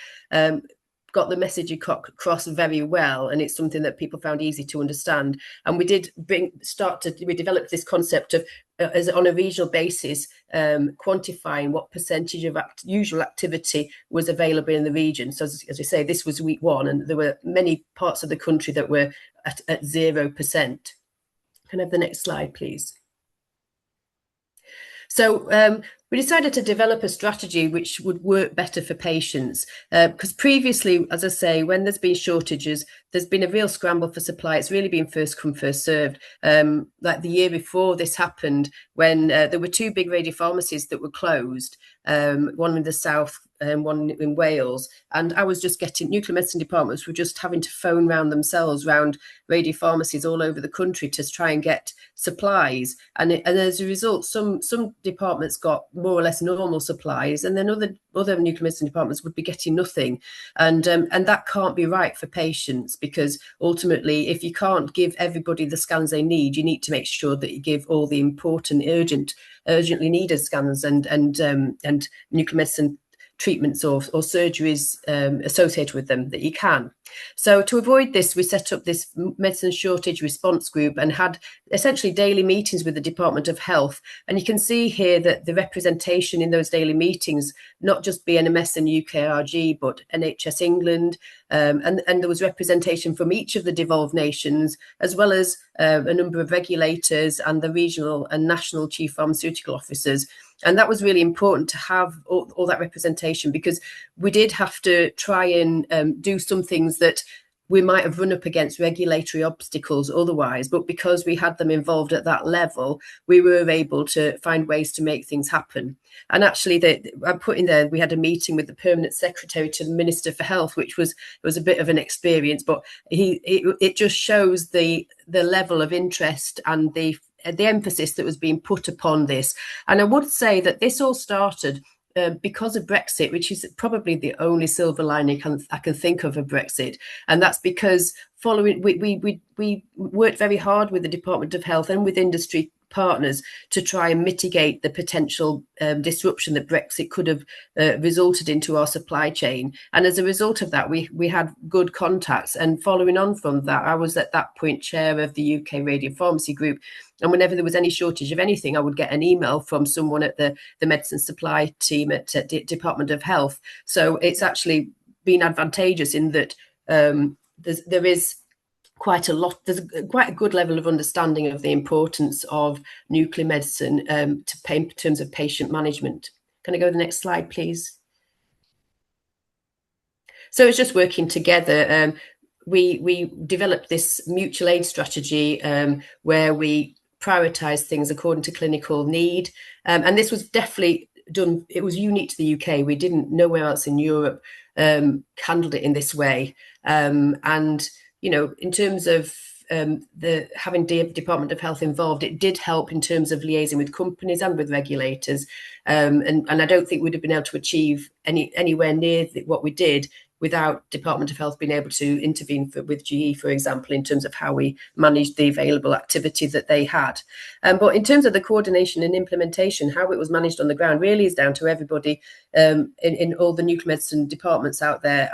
got the message across very well, and it's something that people found easy to understand. And we did we developed this concept of as on a regional basis, quantifying what percentage of usual activity was available in the region. So as I say, this was week 1, and there were many parts of the country that were at 0%. Can I have the next slide, please? So we decided to develop a strategy which would work better for patients, because previously, as I say, when there's been shortages, there's been a real scramble for supply. It's really been first come, first served. Like the year before this happened, when there were 2 big radiopharmacies that were closed, one in the south one in Wales, and I was just getting, nuclear medicine departments were just having to phone round themselves, round radiopharmacies all over the country to try and get supplies. And as a result, some departments got more or less normal supplies, and then other nuclear medicine departments would be getting nothing. And that can't be right for patients, because ultimately, if you can't give everybody the scans they need, you need to make sure that you give all the important, urgently needed scans and nuclear medicine treatments or surgeries associated with them that you can. So to avoid this, we set up this medicine shortage response group and had essentially daily meetings with the Department of Health. And you can see here that the representation in those daily meetings, not just BNMS and UKRG, but NHS England, and there was representation from each of the devolved nations, as well as a number of regulators and the regional and national chief pharmaceutical officers. And that was really important to have all that representation, because we did have to try and do some things that we might have run up against regulatory obstacles otherwise, but because we had them involved at that level, we were able to find ways to make things happen. And actually, I put in there, we had a meeting with the permanent secretary to the Minister for Health, which was a bit of an experience, but it just shows the level of interest and the emphasis that was being put upon this. And I would say that this all started because of Brexit, which is probably the only silver lining I can think of Brexit. And that's because following, we worked very hard with the Department of Health and with industry partners to try and mitigate the potential disruption that Brexit could have resulted into our supply chain. And as a result of that, we had good contacts. And following on from that, I was at that point chair of the UK Radiopharmacy Group. And whenever there was any shortage of anything, I would get an email from someone at the medicine supply team at Department of Health. So it's actually been advantageous in that there is quite a lot, there's quite a good level of understanding of the importance of nuclear medicine in terms of patient management. Can I go to the next slide, please? So it's just working together. We developed this mutual aid strategy where we prioritise things according to clinical need. And this was definitely done, it was unique to the UK. We didn't, nowhere else in Europe handled it in this way. And, you know, in terms of having Department of Health involved, it did help in terms of liaising with companies and with regulators. And I don't think we'd have been able to achieve anywhere near what we did without Department of Health being able to intervene with GE, for example, in terms of how we managed the available activity that they had. But in terms of the coordination and implementation, how it was managed on the ground really is down to everybody in all the nuclear medicine departments out there.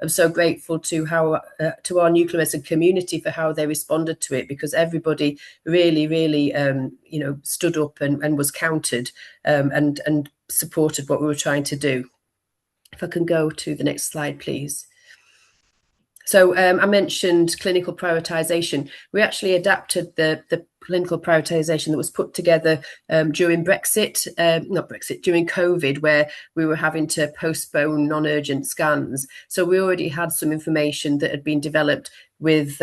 I'm so grateful to our nuclear medicine community for how they responded to it, because everybody really, stood up and was counted and supported what we were trying to do. If I can go to the next slide, please. So I mentioned clinical prioritisation. We actually adapted the clinical prioritisation that was put together during during COVID, where we were having to postpone non-urgent scans. So we already had some information that had been developed with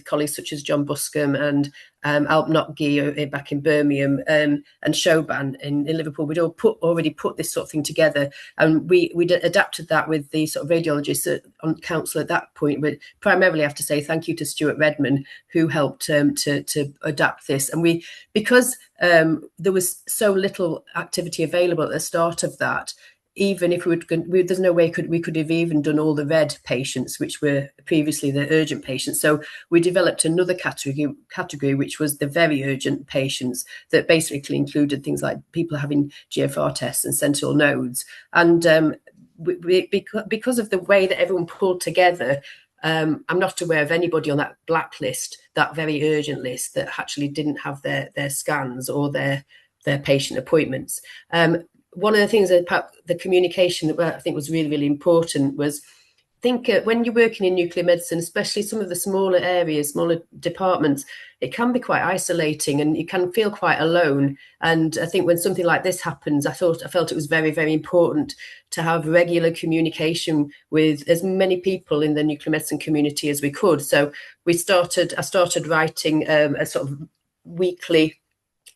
colleagues such as John Buscombe and Alp Notgi back in Birmingham and Shoban in Liverpool. We'd already put this sort of thing together, and we adapted that with the sort of radiologists on council at that point. But primarily, I have to say thank you to Stuart Redman, who helped to adapt this. And because there was so little activity available at the start of that, even if there's no way we could have even done all the red patients, which were previously the urgent patients. So we developed another category, which was the very urgent patients, that basically included things like people having GFR tests and sentinel nodes. And because of the way that everyone pulled together, I'm not aware of anybody on that blacklist, that very urgent list, that actually didn't have their scans or their patient appointments. One of the things about the communication that I think was really, really important was, when you're working in nuclear medicine, especially some of the smaller areas, smaller departments, it can be quite isolating and you can feel quite alone. And I think when something like this happens, I felt it was very, very important to have regular communication with as many people in the nuclear medicine community as we could. So I started writing a sort of weekly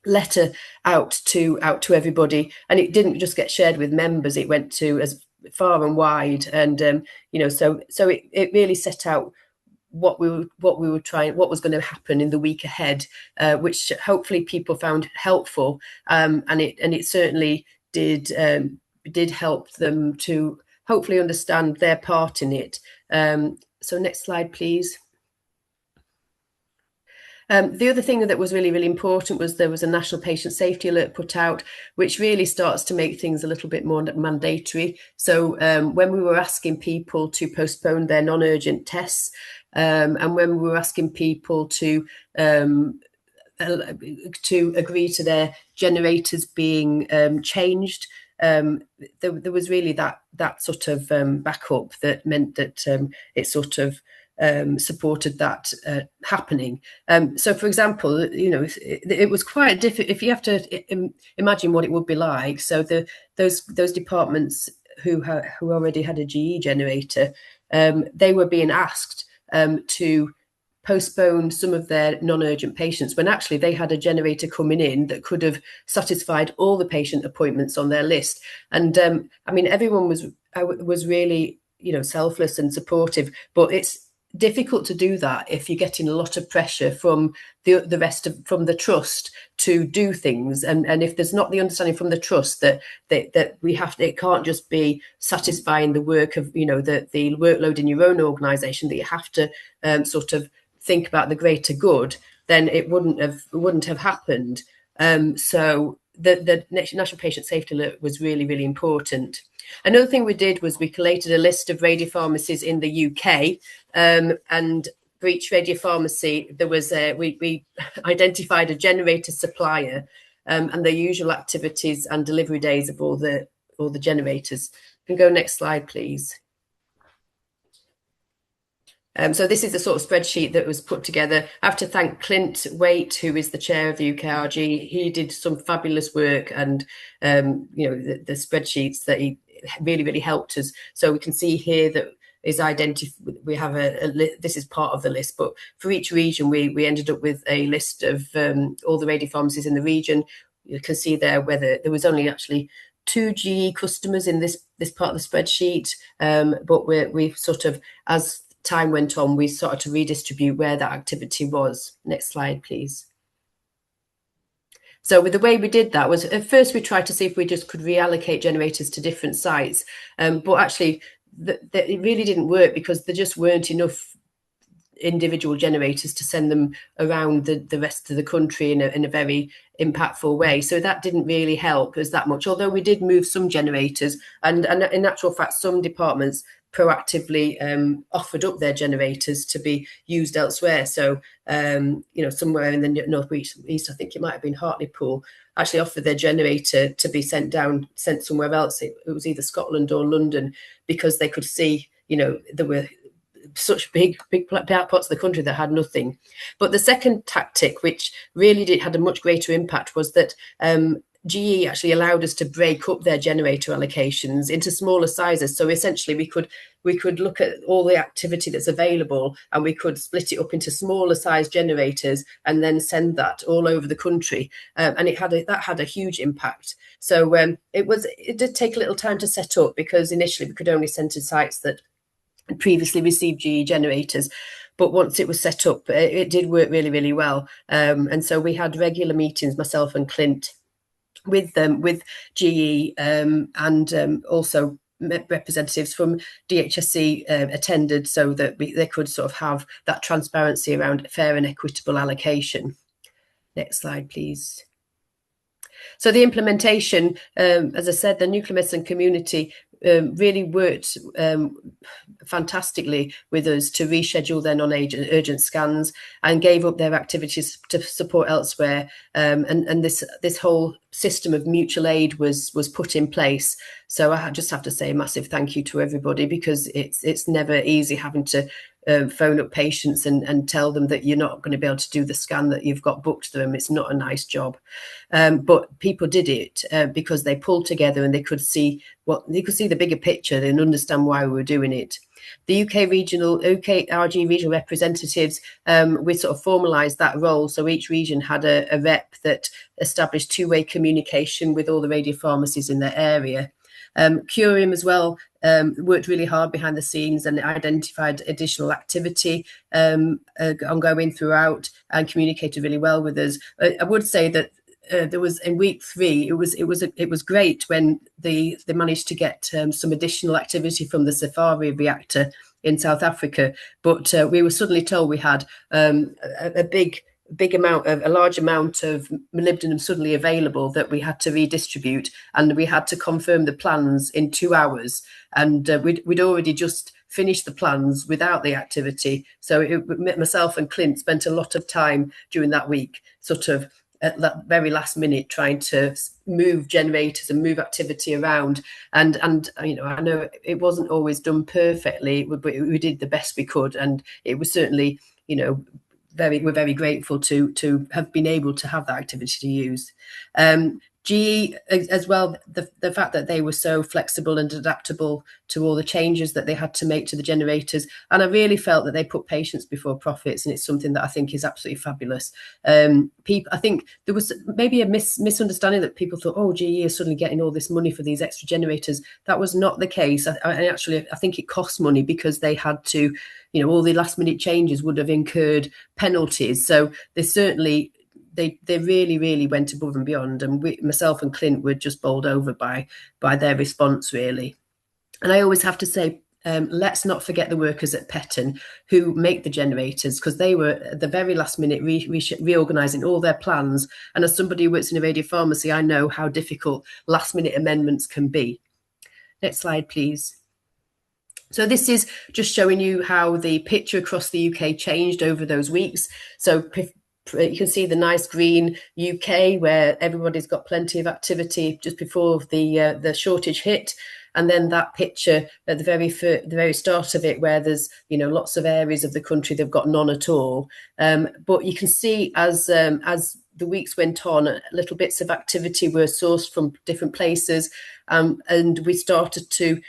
letter out to everybody, and it didn't just get shared with members, it went to as far and wide, and so it really set out what we were trying, what was going to happen in the week ahead, which hopefully people found helpful, and it certainly did help them to hopefully understand their part in it. So next slide, please. The other thing that was really, really important was there was a national patient safety alert put out, which really starts to make things a little bit more mandatory. So when we were asking people to postpone their non-urgent tests, and when we were asking people to agree to their generators being changed, there was really that sort of backup that meant that it sort of supported that happening. So, for example, it was quite difficult. If you have to imagine what it would be like, so those departments who already had a GE generator, they were being asked to postpone some of their non-urgent patients when actually they had a generator coming in that could have satisfied all the patient appointments on their list. And I mean, everyone was really selfless and supportive, but it's difficult to do that if you're getting a lot of pressure from the rest of from the trust to do things, and if there's not the understanding from the trust that we have to, it can't just be satisfying the work of the workload in your own organization, that you have to sort of think about the greater good, then it wouldn't have happened. So the National Patient Safety Alert was really, really important. Another thing we did was we collated a list of radiopharmacies in the UK, and for each radiopharmacy there was we identified a generator supplier, and the usual activities and delivery days of all the generators. You can go next slide, please. So this is the sort of spreadsheet that was put together. I have to thank Clint Waite, who is the chair of the UKRG. He did some fabulous work, and the spreadsheets that he really, really helped us. So we can see here that is we have this is part of the list, but for each region we ended up with a list of all the radiopharmacies in the region. You can see there whether there was only actually 2 GE customers in this part of the spreadsheet, but we've sort of, as time went on, we started to redistribute where that activity was. Next slide, please. So with the way we did that was, at first we tried to see if we just could reallocate generators to different sites, but actually it really didn't work, because there just weren't enough individual generators to send them around the rest of the country in a very impactful way. So that didn't really help us that much, although we did move some generators, and in actual fact some departments proactively offered up their generators to be used elsewhere. So somewhere in the North East, I think it might have been Hartlepool, actually offered their generator to be sent somewhere else. It was either Scotland or London, because they could see there were such big parts of the country that had nothing. But the second tactic, which really had a much greater impact, was that GE actually allowed us to break up their generator allocations into smaller sizes. So essentially we could look at all the activity that's available, and we could split it up into smaller size generators and then send that all over the country. And that had a huge impact. So it did take a little time to set up, because initially we could only send to sites that had previously received GE generators. But once it was set up, it did work really, really well. And so we had regular meetings, myself and Clint, with GE, and also representatives from DHSC attended, so that they could sort of have that transparency around fair and equitable allocation. Next slide, please. So the implementation, as I said, the nuclear medicine community really worked fantastically with us to reschedule their non-urgent scans, and gave up their activities to support elsewhere. And this whole system of mutual aid was put in place. So I just have to say a massive thank you to everybody, because it's never easy having to phone up patients and tell them that you're not going to be able to do the scan that you've got booked to them. It's not a nice job, but people did it because they pulled together, and they could see the bigger picture and understand why we were doing it. the UK RG regional representatives, we sort of formalised that role. So each region had a rep that established two-way communication with all the radiopharmacies in their area. Curium as well worked really hard behind the scenes and identified additional activity ongoing throughout and communicated really well with us. I would say that there was in week 3, it was great when they managed to get some additional activity from the Safari reactor in South Africa, but we were suddenly told we had a large amount of molybdenum suddenly available that we had to redistribute, and we had to confirm the plans in 2 hours. And we'd already just finished the plans without the activity. So myself and Clint spent a lot of time during that week, sort of at that very last minute, trying to move generators and move activity around. And you know, I know it wasn't always done perfectly, but we did the best we could, and it was certainly, you know, we're very grateful to have been able to have that activity to use. GE as well, the fact that they were so flexible and adaptable to all the changes that they had to make to the generators, and I really felt that they put patients before profits, and it's something that I think is absolutely fabulous. I think there was maybe a misunderstanding that people thought, oh, GE is suddenly getting all this money for these extra generators. That was not the case. I think it cost money because they had to, you know, all the last minute changes would have incurred penalties. So they certainly, they really went above and beyond, and myself and Clint were just bowled over by their response, really. And I always have to say, let's not forget the workers at Petton who make the generators, because they were at the very last minute reorganising all their plans. And as somebody who works in a radiopharmacy, I know how difficult last minute amendments can be. Next slide, please. So this is just showing you how the picture across the UK changed over those weeks. So you can see the nice green UK where everybody's got plenty of activity just before the shortage hit, and then that picture at the very start of it where there's, you know, lots of areas of the country they've got none at all. But you can see as the weeks went on, little bits of activity were sourced from different places, and we started to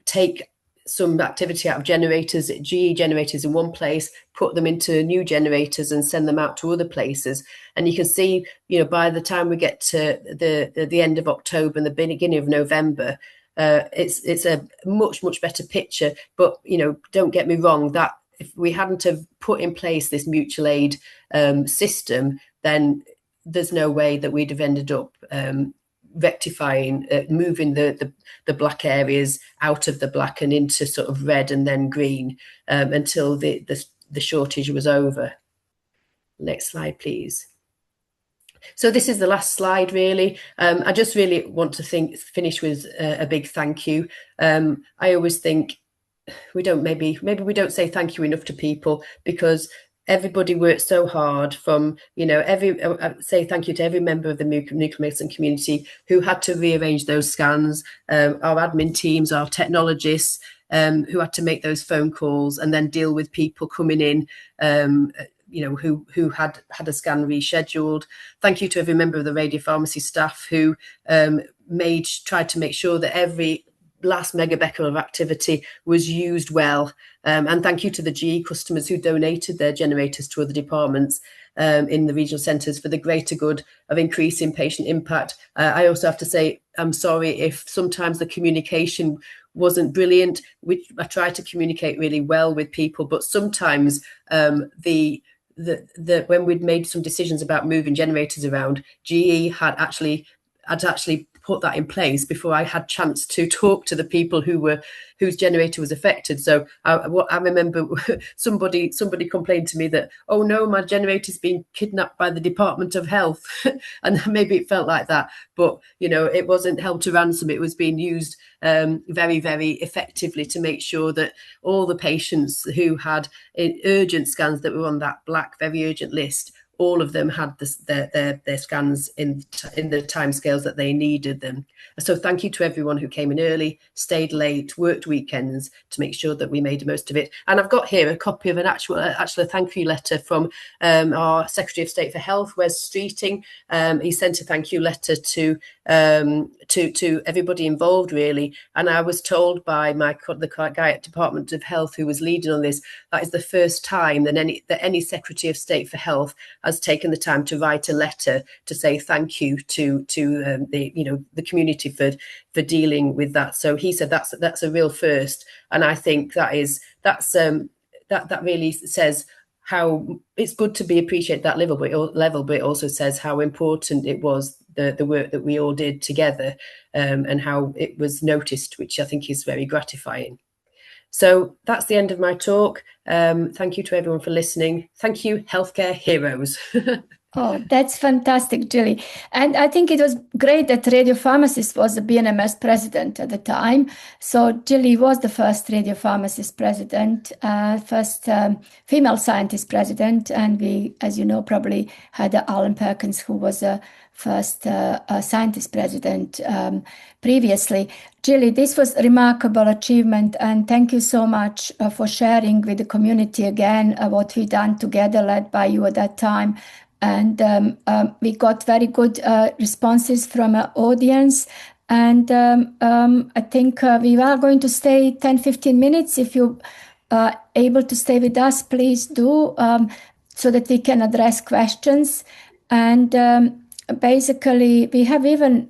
take some activity out of generators, GE generators in one place, put them into new generators and send them out to other places. And you can see, you know, by the time we get to the end of October and the beginning of November, it's a much better picture. But, you know, don't get me wrong, that if we hadn't have put in place this mutual aid system, then there's no way that we'd have ended up rectifying, moving the black areas out of the black and into sort of red and then green until the shortage was over. Next slide, please. So this is the last slide, really. I just really want to finish with a big thank you. I always think maybe we don't say thank you enough to people, because everybody worked so hard from, you know, say thank you to every member of the nuclear medicine community who had to rearrange those scans, our admin teams, our technologists, who had to make those phone calls and then deal with people coming in, you know, who had a scan rescheduled. Thank you to every member of the radiopharmacy staff who tried to make sure that every last megabecquerel of activity was used well. And thank you to the GE customers who donated their generators to other departments in the regional centres for the greater good of increasing patient impact. I also have to say, I'm sorry if sometimes the communication wasn't brilliant. I try to communicate really well with people, but sometimes when we'd made some decisions about moving generators around, GE had actually put that in place before I had chance to talk to the people whose generator was affected. So I remember somebody complained to me that, oh no, my generator's been kidnapped by the Department of Health. And maybe it felt like that, but you know, it wasn't held to ransom. It was being used very effectively to make sure that all the patients who had urgent scans that were on that black very urgent list all of them had their scans in the timescales that they needed them. So thank you to everyone who came in early, stayed late, worked weekends to make sure that we made the most of it. And I've got here a copy of actually a thank you letter from our Secretary of State for Health, Wes Streeting. He sent a thank you letter to everybody involved, really. And I was told by the guy at Department of Health who was leading on this, that is the first time that any Secretary of State for Health has taken the time to write a letter to say thank you to the community for dealing with that. So he said that's a real first, and I think that really says how it's good to be appreciated at that level, but it also says how important it was, the work that we all did together, and how it was noticed, which I think is very gratifying. So that's the end of my talk. Thank you to everyone for listening. Thank you, healthcare heroes. Oh, that's fantastic, Jilly. And I think it was great that radiopharmacist was the BNMS president at the time. So Jilly was the first radiopharmacist president, first female scientist president. And we, as you know, probably had Alan Perkins, who was the first scientist president previously. Jilly, this was a remarkable achievement. And thank you so much for sharing with the community again what we done together, led by you at that time. And we got very good responses from our audience. And I think we are going to stay 10-15 minutes. If you are able to stay with us, please do, so that we can address questions. And basically, we have even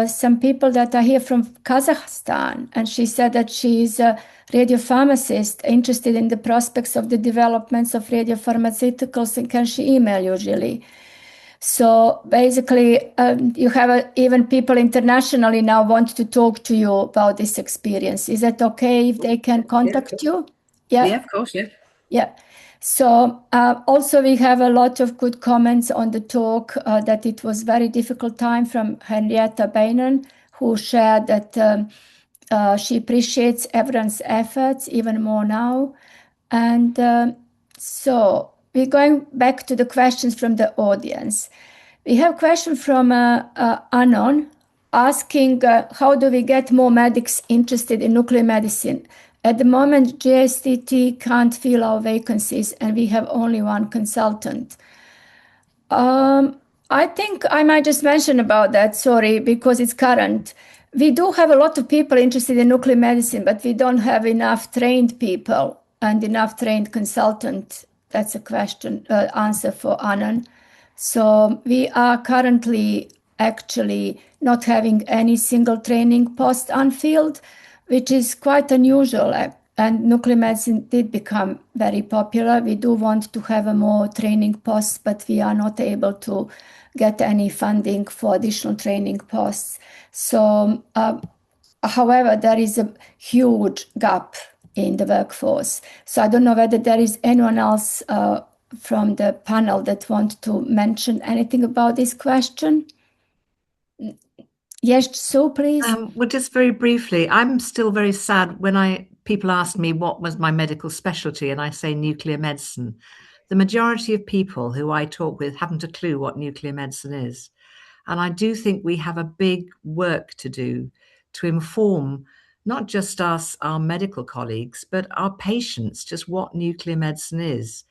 some people that are here from Kazakhstan. And she said that she's a radiopharmacist interested in the prospects of the developments of radiopharmaceuticals, and can she email you, Jilly? So basically, you have even people internationally now want to talk to you about this experience. Is that okay if they can contact you? Yeah, of course, yeah. Yeah. So also we have a lot of good comments on the talk, that it was very difficult time from Henrietta Bainan, who shared that she appreciates everyone's efforts even more now. And so we're going back to the questions from the audience. We have a question from Anon asking, how do we get more medics interested in nuclear medicine? At the moment, JSTT can't fill our vacancies and we have only one consultant. I think I might just mention about that, sorry, because it's current. We do have a lot of people interested in nuclear medicine, but we don't have enough trained people and enough trained consultants. That's a question, answer for Anand. So we are currently actually not having any single training post unfilled, which is quite unusual. And nuclear medicine did become very popular. We do want to have a more training posts, but we are not able to get any funding for additional training posts. So, however, there is a huge gap in the workforce. So I don't know whether there is anyone else from the panel that want to mention anything about this question. Yes, so please. Well, just very briefly, I'm still very sad when people ask me what was my medical specialty and I say nuclear medicine. The majority of people who I talk with haven't a clue what nuclear medicine is. And I do think we have a big work to do to inform not just us, our medical colleagues, but our patients, just what nuclear medicine is.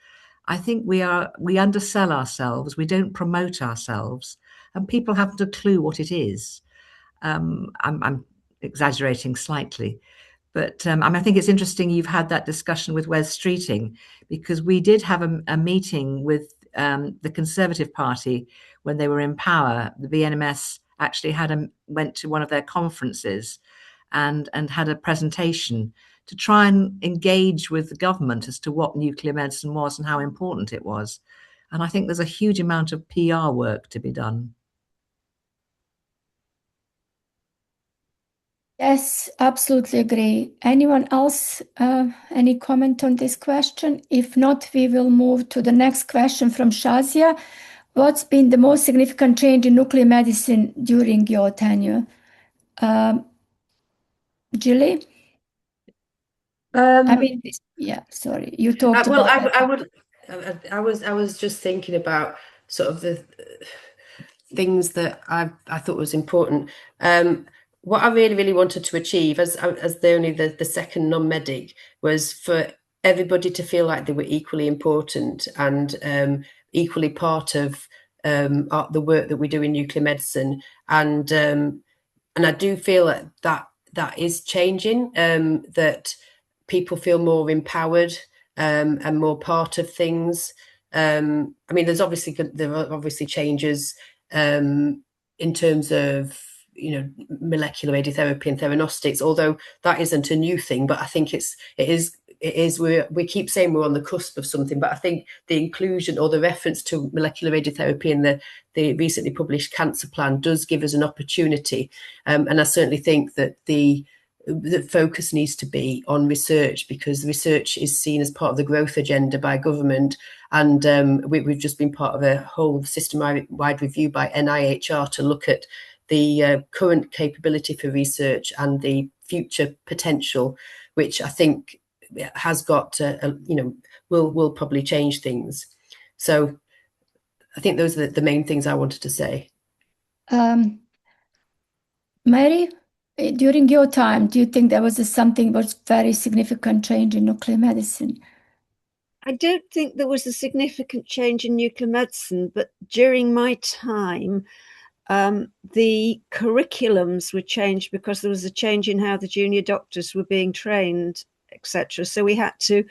I think we undersell ourselves, we don't promote ourselves, and people haven't a clue what it is. I'm exaggerating slightly, but I think it's interesting you've had that discussion with Wes Streeting, because we did have a meeting with the Conservative Party when they were in power. The BNMS actually went to one of their conferences and had a presentation to try and engage with the government as to what nuclear medicine was and how important it was. And I think there's a huge amount of PR work to be done. Yes, absolutely agree. Anyone else, any comment on this question? If not, we will move to the next question from Shazia. What's been the most significant change in nuclear medicine during your tenure? Jilly? Yeah, sorry, you talked about I was just thinking about sort of the things that I thought was important. What I really wanted to achieve as the second non-medic was for everybody to feel like they were equally important and equally part of the work that we do in nuclear medicine. And I do feel that is changing, that people feel more empowered and more part of things. I mean, there are obviously changes in terms of, you know, molecular radiotherapy and theranostics, although that isn't a new thing. But I think it is. We keep saying we're on the cusp of something, but I think the inclusion or the reference to molecular radiotherapy in the recently published cancer plan does give us an opportunity. And I certainly think that the focus needs to be on research, because research is seen as part of the growth agenda by government. And we've just been part of a whole system-wide review by NIHR to look at the current capability for research and the future potential, which I think has got, will probably change things. So I think those are the main things I wanted to say. Mary, during your time, do you think there was very significant change in nuclear medicine? I don't think there was a significant change in nuclear medicine, but during my time, the curriculums were changed because there was a change in how the junior doctors were being trained, etc. So we had to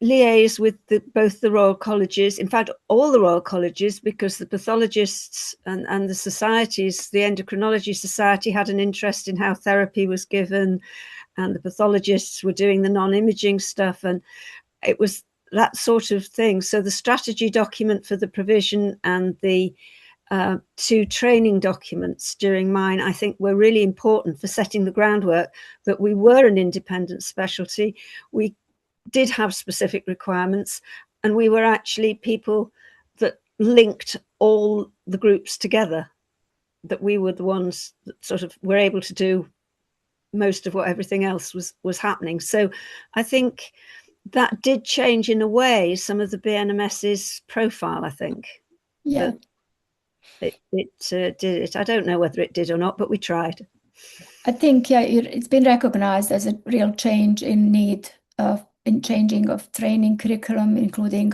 liaise with both the Royal Colleges, in fact, all the Royal Colleges, because the pathologists and the societies, the Endocrinology Society had an interest in how therapy was given, and the pathologists were doing the non-imaging stuff, and it was that sort of thing. So the strategy document for the provision and the two training documents during mine, I think, were really important for setting the groundwork that we were an independent specialty. We did have specific requirements, and we were actually people that linked all the groups together, that we were the ones that sort of were able to do most of what everything else was happening. So I think that did change, in a way, some of the BNMS's profile, I think. Yeah. It did it. I don't know whether it did or not, but we tried. I think, yeah, it's been recognized as a real change in need in changing of training curriculum, including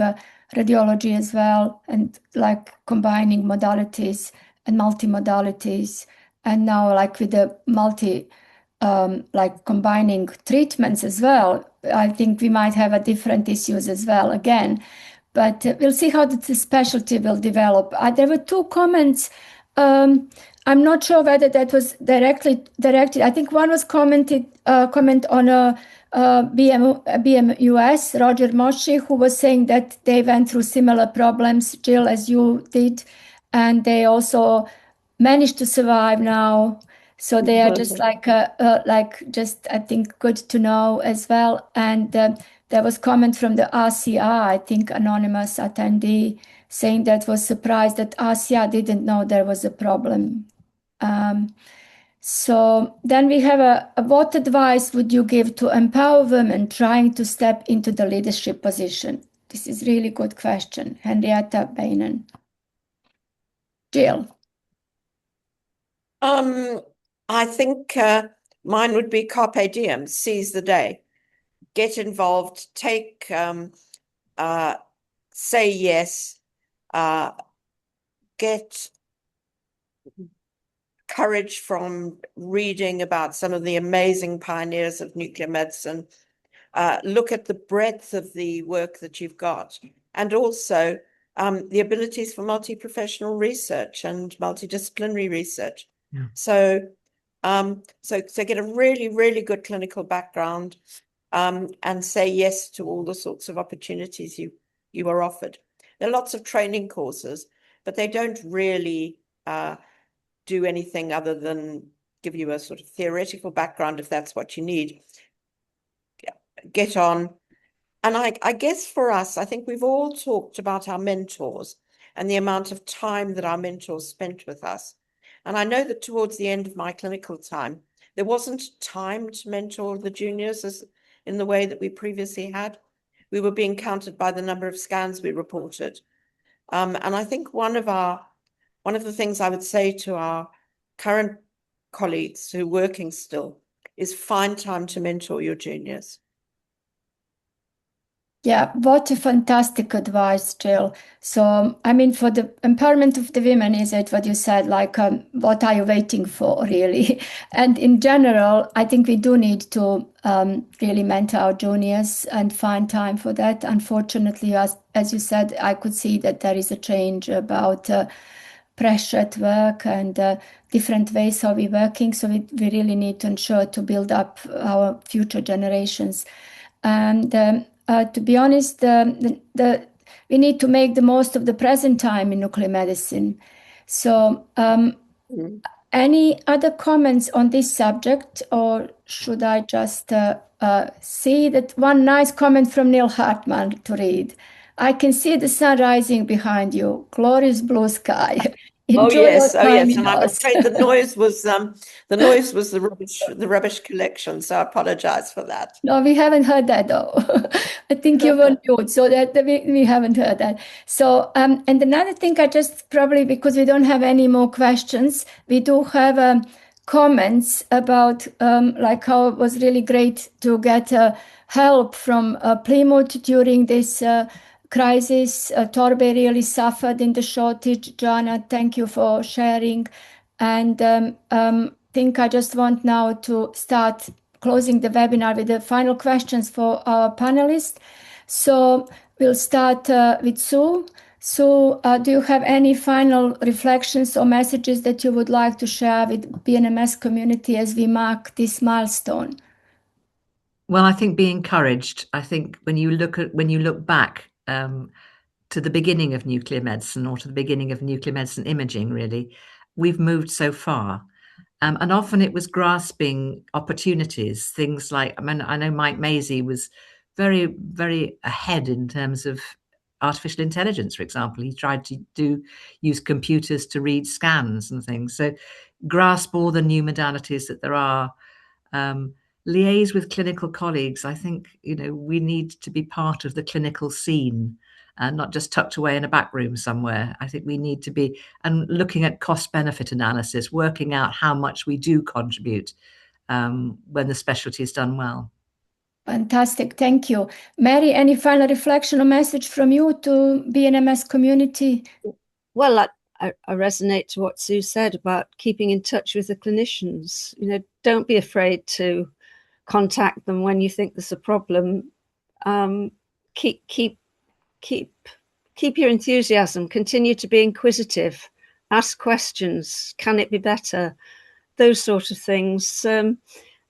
radiology as well, and like combining modalities and multimodalities. And now, like with the like combining treatments as well, I think we might have a different issues as well again. But we'll see how the specialty will develop. There were two comments. I'm not sure whether that was directed. I think one was comment on a BMUS, Roger Moshe, who was saying that they went through similar problems, Jill, as you did, and they also managed to survive now. So they are just just, I think, good to know as well. And there was comment from the RCR, I think, anonymous attendee, saying that was surprised that RCR didn't know there was a problem. So then we have what advice would you give to empower women trying to step into the leadership position? This is really good question. Henrietta Bainan. Jill. I think mine would be carpe diem, seize the day, get involved, take, say yes, get courage from reading about some of the amazing pioneers of nuclear medicine. Look at the breadth of the work that you've got, and also the abilities for multi-professional research and multidisciplinary research. Yeah. So get a really, really good clinical background, and say yes to all the sorts of opportunities you are offered. There are lots of training courses, but they don't really do anything other than give you a sort of theoretical background if that's what you need. Get on. And I guess for us, I think we've all talked about our mentors and the amount of time that our mentors spent with us. And I know that towards the end of my clinical time, there wasn't time to mentor the juniors as in the way that we previously had. we were being counted by the number of scans we reported. And I think one of the things I would say to our current colleagues who are working still is find time to mentor your juniors. Yeah, what a fantastic advice, Jill. So, I mean, for the empowerment of the women, is it what you said, like, what are you waiting for, really? And in general, I think we do need to really mentor our juniors and find time for that. Unfortunately, as you said, I could see that there is a change about pressure at work and different ways how we're working. So we really need to ensure to build up our future generations. And to be honest, we need to make the most of the present time in nuclear medicine. So, any other comments on this subject, or should I just see that one nice comment from Neil Hartman to read? I can see the sun rising behind you, glorious blue sky. Enjoy your time and I'm afraid the noise was the rubbish collection, so I apologize for that. No, we haven't heard that though. I think you were mute, so that we haven't heard that. So, and another thing, I just probably, because we don't have any more questions, we do have comments about like how it was really great to get help from Plymouth during this crisis. Torbay really suffered in the shortage. Joanna, thank you for sharing. And think I just want now to start closing the webinar with the final questions for our panelists. So we'll start with Sue. Sue, do you have any final reflections or messages that you would like to share with BNMS community as we mark this milestone? Well, I think be encouraged. I think when you look back to the beginning of nuclear medicine, or to the beginning of nuclear medicine imaging, really, we've moved so far. And often it was grasping opportunities, things like, I mean, I know Mike Maisie was very, very ahead in terms of artificial intelligence, for example. He tried to use computers to read scans and things. So grasp all the new modalities that there are. Liaise with clinical colleagues. I think, we need to be part of the clinical scene and not just tucked away in a back room somewhere. I think we need to be, and looking at cost benefit analysis, working out how much we do contribute when the specialty is done well. Fantastic, thank you. Mary, any final reflection or message from you to BNMS community? Well, I resonate to what Sue said about keeping in touch with the clinicians. Don't be afraid to contact them when you think there's a problem. Keep your enthusiasm. Continue to be inquisitive. Ask questions. Can it be better? Those sort of things. And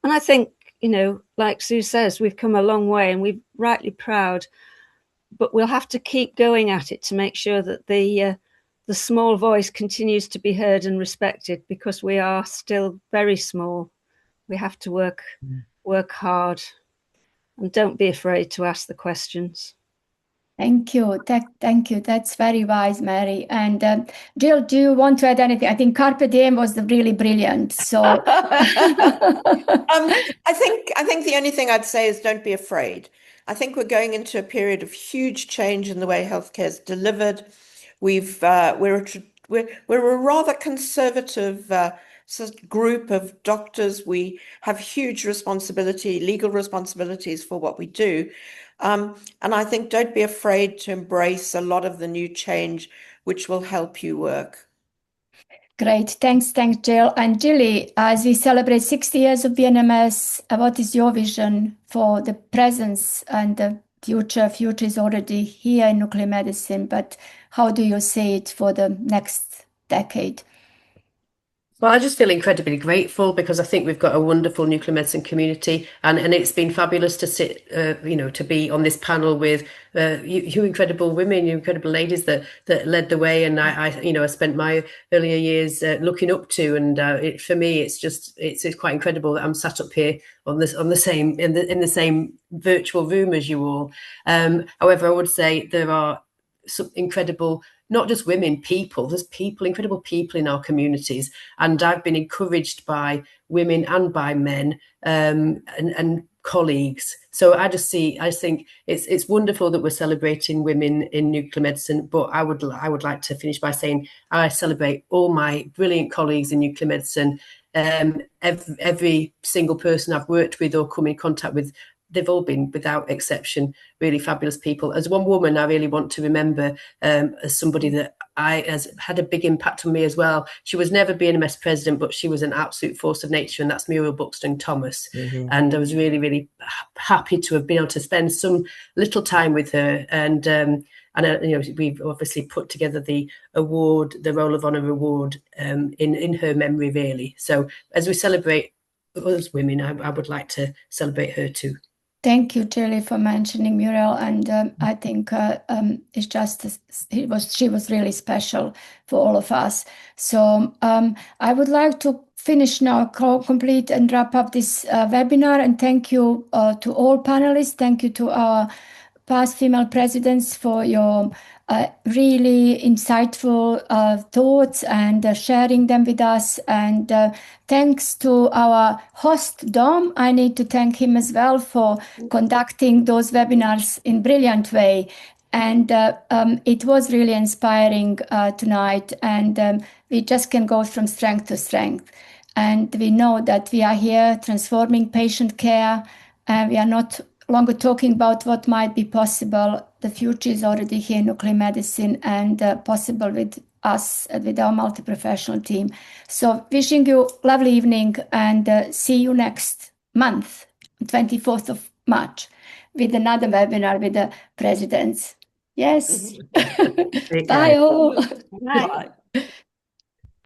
I think, like Sue says, we've come a long way, and we're rightly proud. But we'll have to keep going at it to make sure that the small voice continues to be heard and respected, because we are still very small. We have to work hard, and don't be afraid to ask the questions. Thank you. Thank you. That's very wise, Mary. And Jill, do you want to add anything? I think Carpe Diem was really brilliant. So I think the only thing I'd say is don't be afraid. I think we're going into a period of huge change in the way healthcare is delivered. We're a rather conservative group of doctors. We have huge responsibility, legal responsibilities for what we do. And I think don't be afraid to embrace a lot of the new change, which will help you work. Great. Thanks, Jill. And Jilly, as we celebrate 60 years of BNMS, what is your vision for the presence and the future? Future is already here in nuclear medicine, but how do you see it for the next decade? Well, I just feel incredibly grateful, because I think we've got a wonderful nuclear medicine community, and it's been fabulous to sit, to be on this panel with you incredible women, you incredible ladies that led the way, and I spent my earlier years looking up to, and for me, it's quite incredible that I'm sat up here in the same virtual room as you all. However, I would say there are some incredible, not just women, people. There's incredible people in our communities, and I've been encouraged by women and by men, and colleagues. So I just think it's wonderful that we're celebrating women in nuclear medicine, but I would like to finish by saying I celebrate all my brilliant colleagues in nuclear medicine. Every single person I've worked with or come in contact with, they've all been, without exception, really fabulous people. As one woman, I really want to remember as somebody that has had a big impact on me as well. She was never BNMS president, but she was an absolute force of nature, and that's Muriel Buxton Thomas. Mm-hmm. And I was really, really happy to have been able to spend some little time with her. And we've obviously put together the award, the Roll of Honour award, in her memory, really. So as we celebrate us women, I would like to celebrate her too. Thank you, Jilly, for mentioning Muriel, and I think she was really special for all of us. So I would like to finish now, complete and wrap up this webinar, and thank you to all panelists. Thank you to our past female presidents for your really insightful thoughts and sharing them with us. And thanks to our host, Dom. I need to thank him as well for conducting those webinars in a brilliant way. And it was really inspiring tonight. And we just can go from strength to strength. And we know that we are here transforming patient care. We are not longer talking about what might be possible. The future is already here in nuclear medicine and possible with us, with our multi-professional team. So wishing you a lovely evening and see you next month, 24th of March, with another webinar with the presidents. Yes. Bye all. Bye.